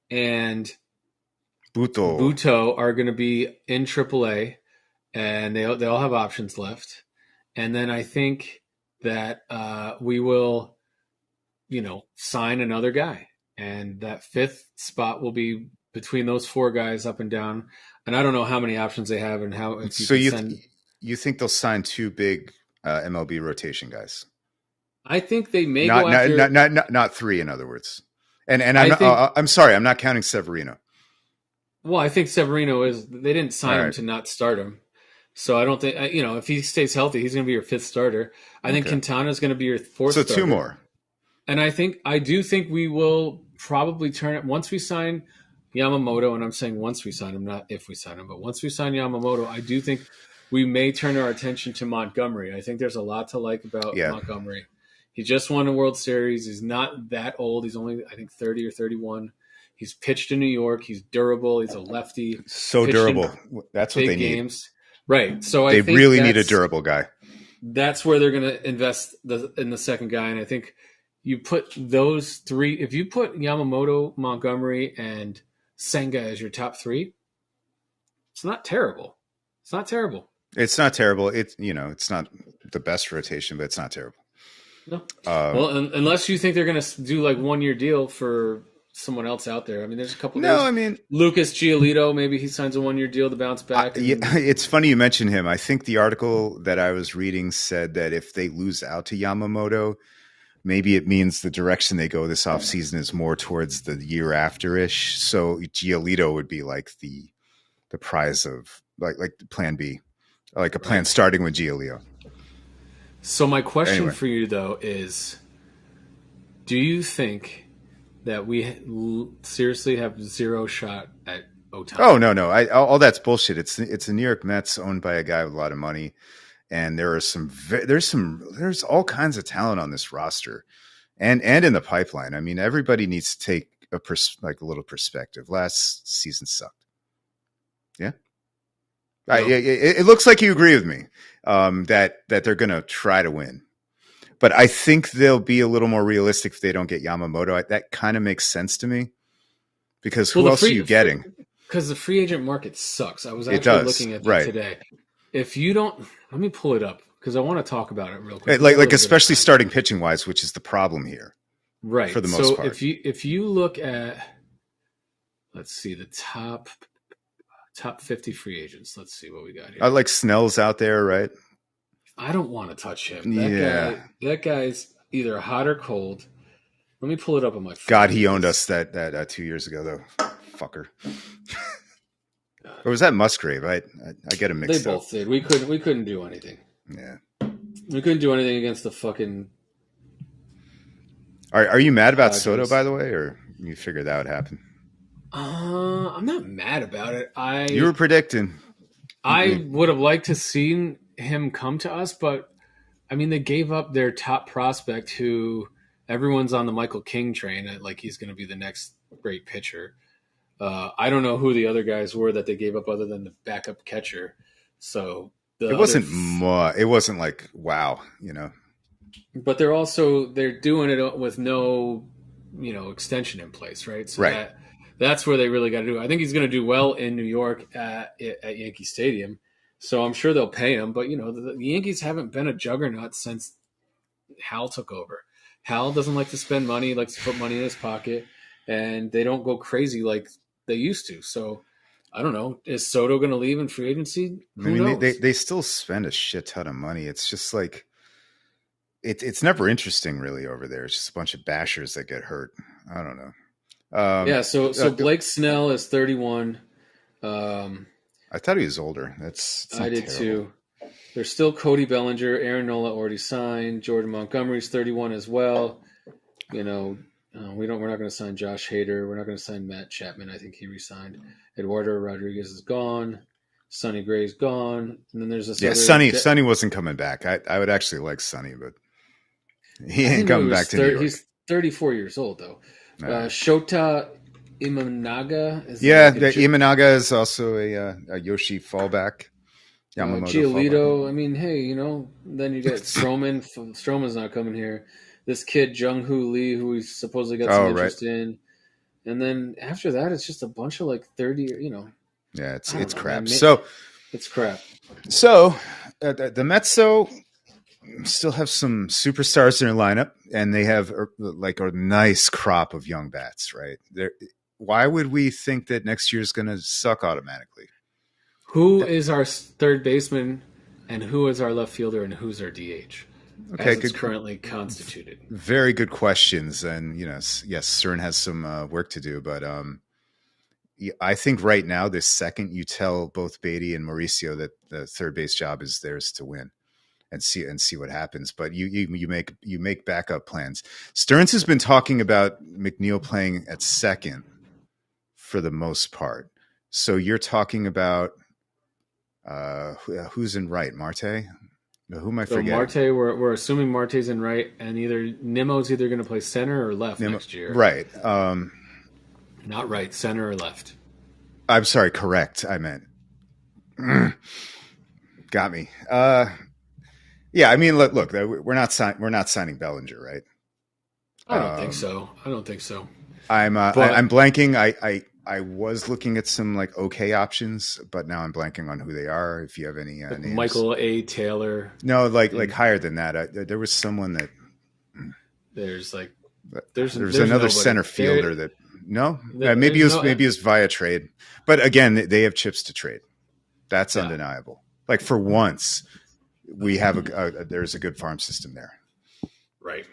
and Buto are going to be in AAA, and they all have options left. And then I think that we will, sign another guy. And that 5th spot will be between those 4 guys up and down. And I don't know how many options they have and how. You think they'll sign 2 big MLB rotation guys? I think they may not 3, in other words. And I'm sorry, I'm not counting Severino. Well, I think Severino is. They didn't sign him to not start him, so I don't think if he stays healthy, he's going to be your 5th starter. I think Quintana is going to be your 4th. So starter. 2 more. And I do think we will probably turn it once we sign Yamamoto, and I'm saying once we sign him, not if we sign him, but once we sign Yamamoto, I do think we may turn our attention to Montgomery. I think there's a lot to like about Montgomery. He just won a World Series. He's not that old. He's only, I think, 30 or 31. He's pitched in New York. He's durable. He's a lefty. So durable. That's what they need. Right. So they really need a durable guy. That's where they're going to invest in the second guy. And I think you put those 3, if you put Yamamoto, Montgomery, and Senga as your top 3, it's not terrible. It's not terrible. It's not terrible. It's not the best rotation, but it's not terrible. No. Um, Well, unless you think they're going to do like 1 year deal for someone else out there. I mean, there's a couple. no, There's I mean, Lucas Giolito. Maybe he signs a 1 year deal to bounce back. yeah, And it's funny you mentioned him. I think the article that I was reading said that if they lose out to Yamamoto, maybe it means the direction they go this offseason is more towards the year after ish. So Giolito would be like the prize of like plan B, like a plan right. starting with Giolito. So my question Anyway. for you though is, do you think that we seriously have zero shot at Oh Otani? no, all that's bullshit. It's the New York Mets owned by a guy with a lot of money, and there's all kinds of talent on this roster, and in the pipeline. I mean, everybody needs to take like a little perspective. Last season sucked. Yeah, No. it looks like you agree with me that they're going to try to win, but I think they'll be a little more realistic if they don't get Yamamoto. That kind of makes sense to me because Well, who else are you getting? because the free agent market sucks. I was It actually does, looking at that right? today. If you don't, let me pull it up because I want to talk about it real quick. We got a Like little bit of especially time. starting pitching wise, which is the problem here for Right. the most So part. if you look at, let's see, the top 50 free agents. Let's see what we got here. I like Snell's out there, right? I don't want to touch him. Yeah. That guy's either hot or cold. Let me pull it up on my phone. God, he owned us that 2 years ago, though. Fucker. Or was that Musgrave? I get him mixed They up. both did. We couldn't do anything. Yeah. We couldn't do anything against the fucking. Are you mad about Padres. Soto, by the way, or you figured that would happen? I'm not mad about it. You were predicting. I would have liked to seen him come to us, but I mean, they gave up their top prospect, who everyone's on the Michael King train, like he's going to be the next great pitcher. I don't know who the other guys were that they gave up other than the backup catcher. So It wasn't like wow, you know. but they're doing it with no, extension in place, right? So Right. that's where they really got to do it. I think he's going to do well in New York at Yankee Stadium. So I'm sure they'll pay him, but the Yankees haven't been a juggernaut since Hal took over. Hal doesn't like to spend money, likes to put money in his pocket, and they don't go crazy like they used to. So I don't know. Is Soto going to leave in free agency? Who knows? They still spend a shit ton of money. It's just like it's never interesting really over there. It's just a bunch of bashers that get hurt. I don't know. Yeah. So Blake Snell is 31. I thought he was older. I did terrible. too. There's still Cody Bellinger. Aaron Nola already signed. Jordan Montgomery's 31 as well. We're not going to sign Josh Hader. We're not going to sign Matt Chapman. I think he resigned. Eduardo Rodriguez is gone. Sonny Gray's gone. And then there's this other Sonny wasn't coming back. I would actually like Sonny, but he ain't coming back to New York. He's 34 years old though. Shota Imanaga is Imanaga is also a Yoshi fallback. Yamamoto Giolito. fallback. I mean, hey, then you get Stroman. Stroman's not coming here. This kid Jung Hoo Lee, who we supposedly got some interest in, and then after that, it's just a bunch of like 30. Yeah, it's crap. Man. So it's crap. So the Mets still have some superstars in their lineup, and they have like a nice crop of young bats. Right? Why would we think that next year is going to suck automatically? Who is our third baseman, and who is our left fielder, and who's our DH? Okay, it's currently constituted. Very good questions, and yes, Stern has some work to do, but I think right now, this second, you tell both Beatty and Mauricio that the third base job is theirs to win, and see what happens. But you make backup plans. Stearns has been talking about McNeil playing at second for the most part. So you're talking about who's in right, Marte? Who am I forgetting? Marte, we're assuming Marte's in right, and Nimmo's either going to play center or left next year. Right. Not right, center or left. I'm sorry, correct. I meant. Got me. Yeah, I mean, look, we're not signing Bellinger, right? I don't think so. I'm blanking. I was looking at some like okay options, but now I'm blanking on who they are. If you have any names. Michael A. Taylor. No, like higher than that. There was someone that There's There's another nobody. center fielder that no, maybe there's it was via trade, but again, they have chips to trade. That's Yeah. undeniable. Like for once, we have there's a good farm system there. Right.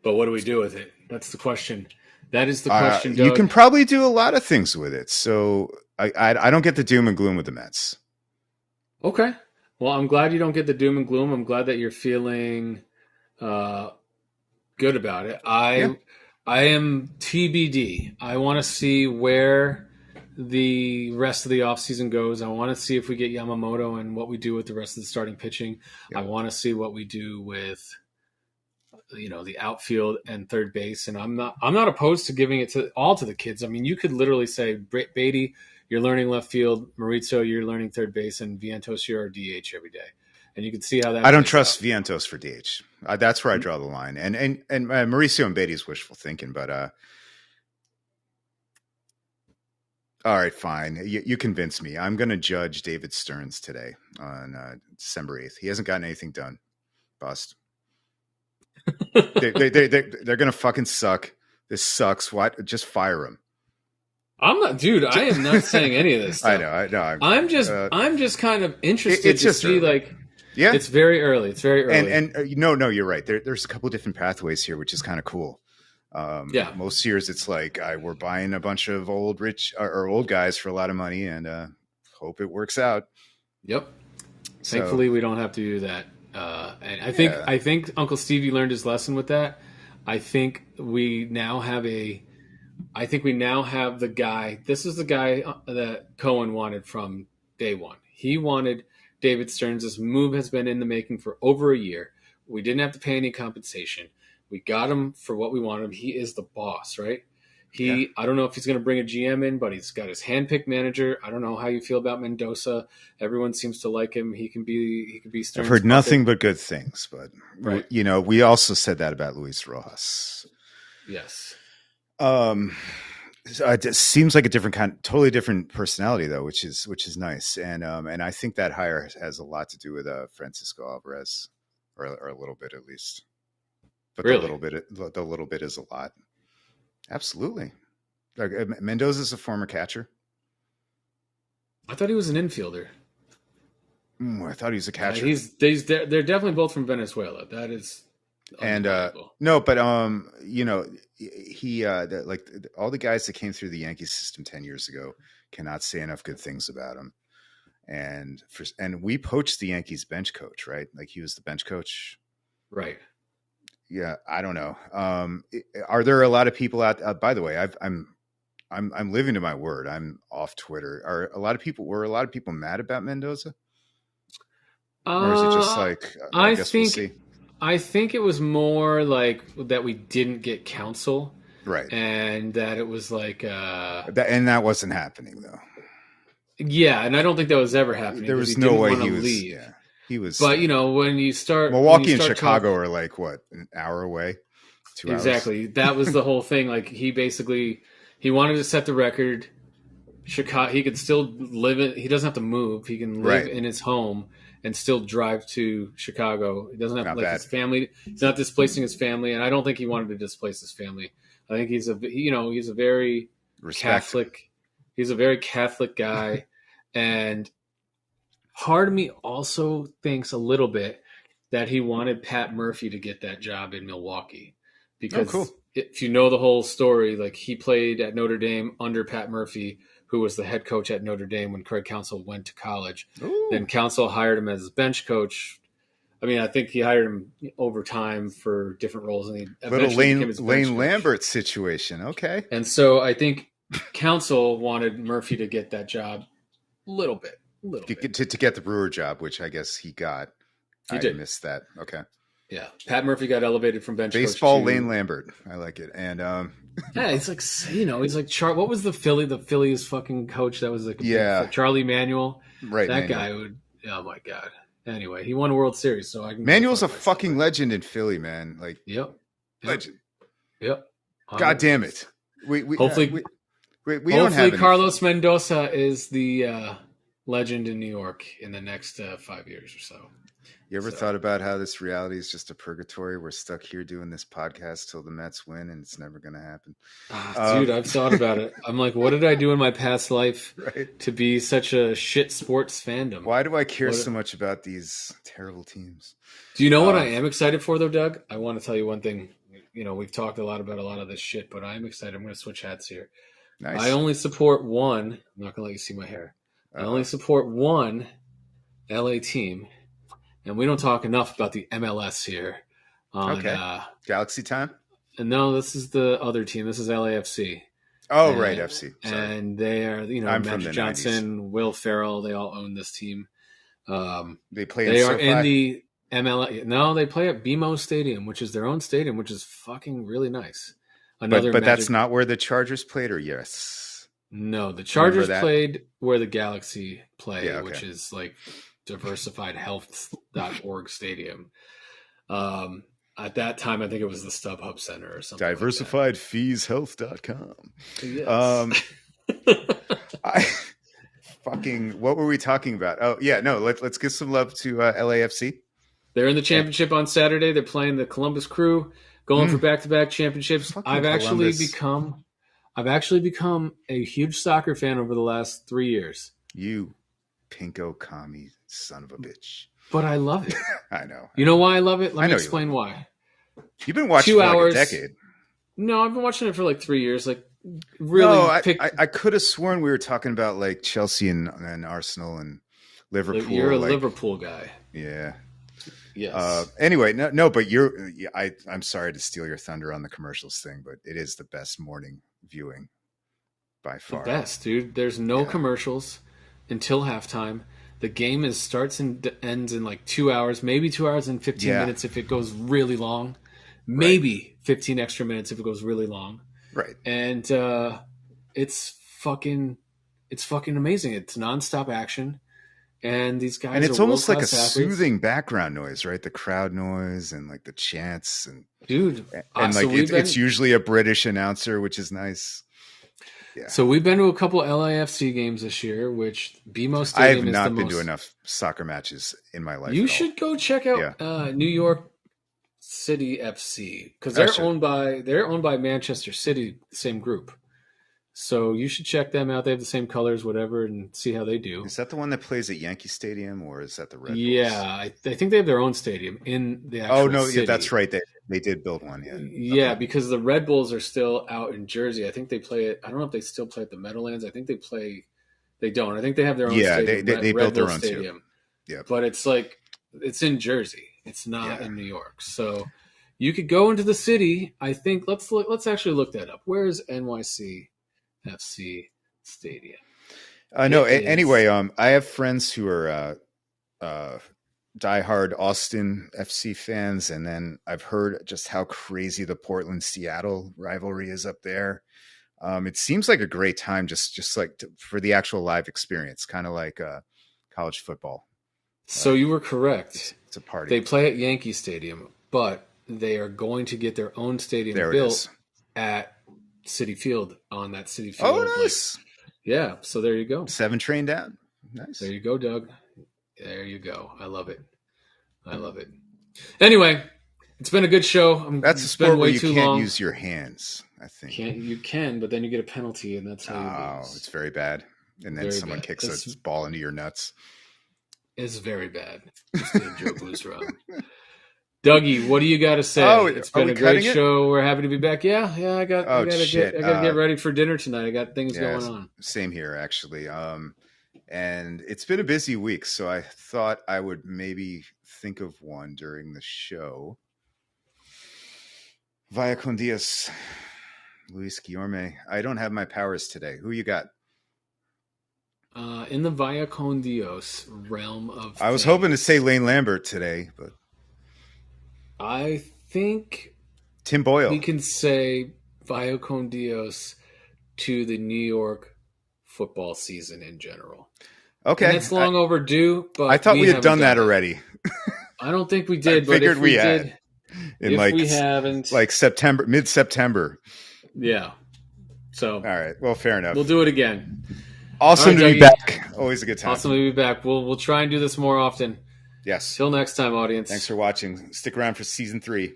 But what do we do with it? That's the question. That is the question, Doug. You can probably do a lot of things with it. So I don't get the doom and gloom with the Mets. Okay. Well, I'm glad you don't get the doom and gloom. I'm glad that you're feeling good about it. I am TBD. I want to see where the rest of the offseason goes. I want to see if we get Yamamoto and what we do with the rest of the starting pitching. Yep. I want to see what we do with the outfield and third base. And I'm not opposed to giving it to the kids. I mean, you could literally say, Beatty, you're learning left field, Mauricio, you're learning third base, and Vientos, you're our DH every day. And you can see how that. I don't trust Vientos for DH. That's where I draw the line. And Mauricio and Beatty's wishful thinking, but all right, fine. You convinced me. I'm going to judge David Stearns today on December 8th. He hasn't gotten anything done. Bust. They're going to fucking suck. This sucks. What? Just fire him. I'm not, dude. I am not saying any of this stuff. I know. I'm just kind of interested to see early. Yeah, it's very early. It's very early. And no, you're right. There's a couple different pathways here, which is kind of cool. Most years it's like we're buying a bunch of old guys for a lot of money and hope it works out. Yep. Thankfully, we don't have to do that. And I think Uncle Stevie learned his lesson with that. I think we now have the guy. This is the guy that Cohen wanted from day one. He wanted David Stearns. This move has been in the making for over a year. We didn't have to pay any compensation. We got him for what we wanted him. He is the boss, right? I don't know if he's going to bring a GM in, but he's got his handpicked manager. I don't know how you feel about Mendoza. Everyone seems to like him. He can be Stearns. I've heard nothing but good things, but we also said that about Luis Rojas. Yes. It seems like a totally different personality though, which is nice. And I think that hire has a lot to do with Francisco Alvarez, or a little bit at least. But really? the little bit is a lot. Absolutely. Mendoza's a former catcher. I thought he was an infielder. I thought he was a catcher. They're definitely both from Venezuela. That is. And no, but he all the guys that came through the Yankee system 10 years ago cannot say enough good things about him. And we poached the Yankees bench coach, right? Like he was the bench coach, right? Yeah, I don't know. Are there a lot of people out? By the way, I'm living to my word. I'm off Twitter. Were a lot of people mad about Mendoza? Or is it just like I guess we'll see. I think it was more like that we didn't get counsel, right? And that it was like that wasn't happening though. Yeah, and I don't think that was ever happening. There was no way he was. Leave. Yeah. He was, but when you start Milwaukee and Chicago are like what, an hour away, 2 hours. Exactly. That was the whole thing. Like he wanted to set the record. Chicago, he could still live it. He doesn't have to move. He can live in his home and still drive to Chicago. He doesn't have his family. He's not displacing his family, and I don't think he wanted to displace his family. I think he's a very Catholic. He's a very Catholic guy, and part of me also thinks a little bit that he wanted Pat Murphy to get that job in Milwaukee because if you know the whole story, like he played at Notre Dame under Pat Murphy, who was the head coach at Notre Dame when Craig Counsell went to college. Ooh. Then Counsell hired him as his bench coach. I mean, I think he hired him over time for different roles, and he eventually became his bench coach. Lane Lambert situation. Okay. And so I think Counsell wanted Murphy to get that job a little bit. To get the Brewer job, which I guess he got. I missed that. Okay. Yeah. Pat Murphy got elevated from bench baseball coach Lane Lambert. I like it. And yeah, he's like, he's like what was the Phillies fucking coach that was like Charlie Manuel. Right. That guy would, oh my God. Anyway, he won a World Series, so I can Manuel's a fucking legend in Philly, man. Like legend. Yep. God damn it. We hopefully don't have Carlos Mendoza is the legend in New York in the next 5 years or so. You ever thought about how this reality is just a purgatory? We're stuck here doing this podcast till the Mets win, and it's never going to happen. Dude, I've thought about it. I'm like, what did I do in my past life Right. to be such a shit sports fandom? Why do I care so much about these terrible teams? Do you know what I am excited for, though, Doug? I want to tell you one thing. You know, we've talked a lot about a lot of this shit, but I'm excited. I'm going to switch hats here. Nice. I only support one. I'm not going to let you see my hair. I only support one LA team. And we don't talk enough about the MLS here. Okay. Galaxy time? No, this is the other team. This is LAFC. Oh, right, FC. Sorry. And they are, you know, I'm Magic Johnson, 90s. Will Ferrell, they all own this team. They play They are in the MLS. No, they play at BMO Stadium, which is their own stadium, which is fucking really nice. But that's not where the Chargers played, or yes? No, the Chargers played where the Galaxy play, which is like diversifiedhealth.org stadium. At that time, I think it was the StubHub Center or something. Diversifiedfeeshealth.com. Yes. What were we talking about? Oh, yeah, no, let's give some love to LAFC. They're in the championship on Saturday. They're playing the Columbus Crew, going for back-to-back championships. I've actually become a huge soccer fan over the last 3 years. You pinko commie son of a bitch. But I love it. I know. You know why I love it? Let me explain why. You've been watching 2 for hours, like a decade. No, I've been watching it for like 3 years. Like, really? No, I could have sworn we were talking about like Chelsea and Arsenal and Liverpool. You're a Liverpool guy. Yeah. Yes. Anyway, no, but I'm sorry to steal your thunder on the commercials thing, but it is the best morning viewing by far. The best, dude. There's no commercials until halftime. The game starts and ends in like 2 hours, maybe 2 hours and 15 minutes if it goes really long. Maybe 15 extra minutes if it goes really long. Right. And it's fucking amazing. It's nonstop action. And these guys, and it's almost like a soothing athletes. Background noise, right? The crowd noise and like the chants and dude, and like it's usually a British announcer, which is nice. Yeah. So we've been to a couple LAFC games this year, which BMO Stadium is the most. I have not been to enough soccer matches in my life. You should go check out New York City FC because they're owned by Manchester City, same group. So you should check them out. They have the same colors, whatever, and see how they do. Is that the one that plays at Yankee Stadium, or is that the Red Bulls? Yeah, I think they have their own stadium in the actual city. Yeah, that's right. They did build one. Yeah, because the Red Bulls are still out in Jersey. I think they play it. I don't know if they still play at the Meadowlands. I think they play. They don't. I think they have their own. Yeah, stadium, they built their own stadium. Too. Yeah, but it's like it's in Jersey. It's not in New York. So you could go into the city. I think let's actually look that up. Where is NYC FC Stadium? Anyway, I have friends who are diehard Austin FC fans, and then I've heard just how crazy the Portland-Seattle rivalry is up there. It seems like a great time, just like for the actual live experience, kind of like college football. So you were correct. It's a party. They play at Yankee Stadium, but they are going to get their own stadium built at Citi Field on that Citi Field. Oh, nice. Yeah, so there you go. 7 train down. Nice. There you go, Doug. There you go. I love it. Anyway, it's been a good show. That's a sport where you can't use your hands, I think. You can, but then you get a penalty, and that's how you lose. It's very bad. And then someone kicks a ball into your nuts. It's very bad. Just Joe Boozer. Dougie, what do you got to say? It's been a great show. We're happy to be back. Yeah. I gotta get ready for dinner tonight. I got things going on. Same here, actually. And it's been a busy week, so I thought I would maybe think of one during the show. Vaya con Dios, Luis Guillorme. I don't have my powers today. Who you got? In the Vaya con Dios realm of I was hoping to say Lane Lambert today, but I think Tim Boyle. We can say Vaya con Dios to the New York football season in general. Okay. And it's long overdue, but I thought we had done that already. I don't think we did, but if we did, we haven't, like mid-September. Yeah. So, all right. Well, fair enough. We'll do it again. Awesome All to right, be Dougie. back. Always a good time. Awesome to be back. We'll try and do this more often. Yes. Till next time, audience. Thanks for watching. Stick around for season 3.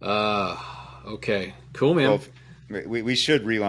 Okay. Cool, man. Well, we should relaunch.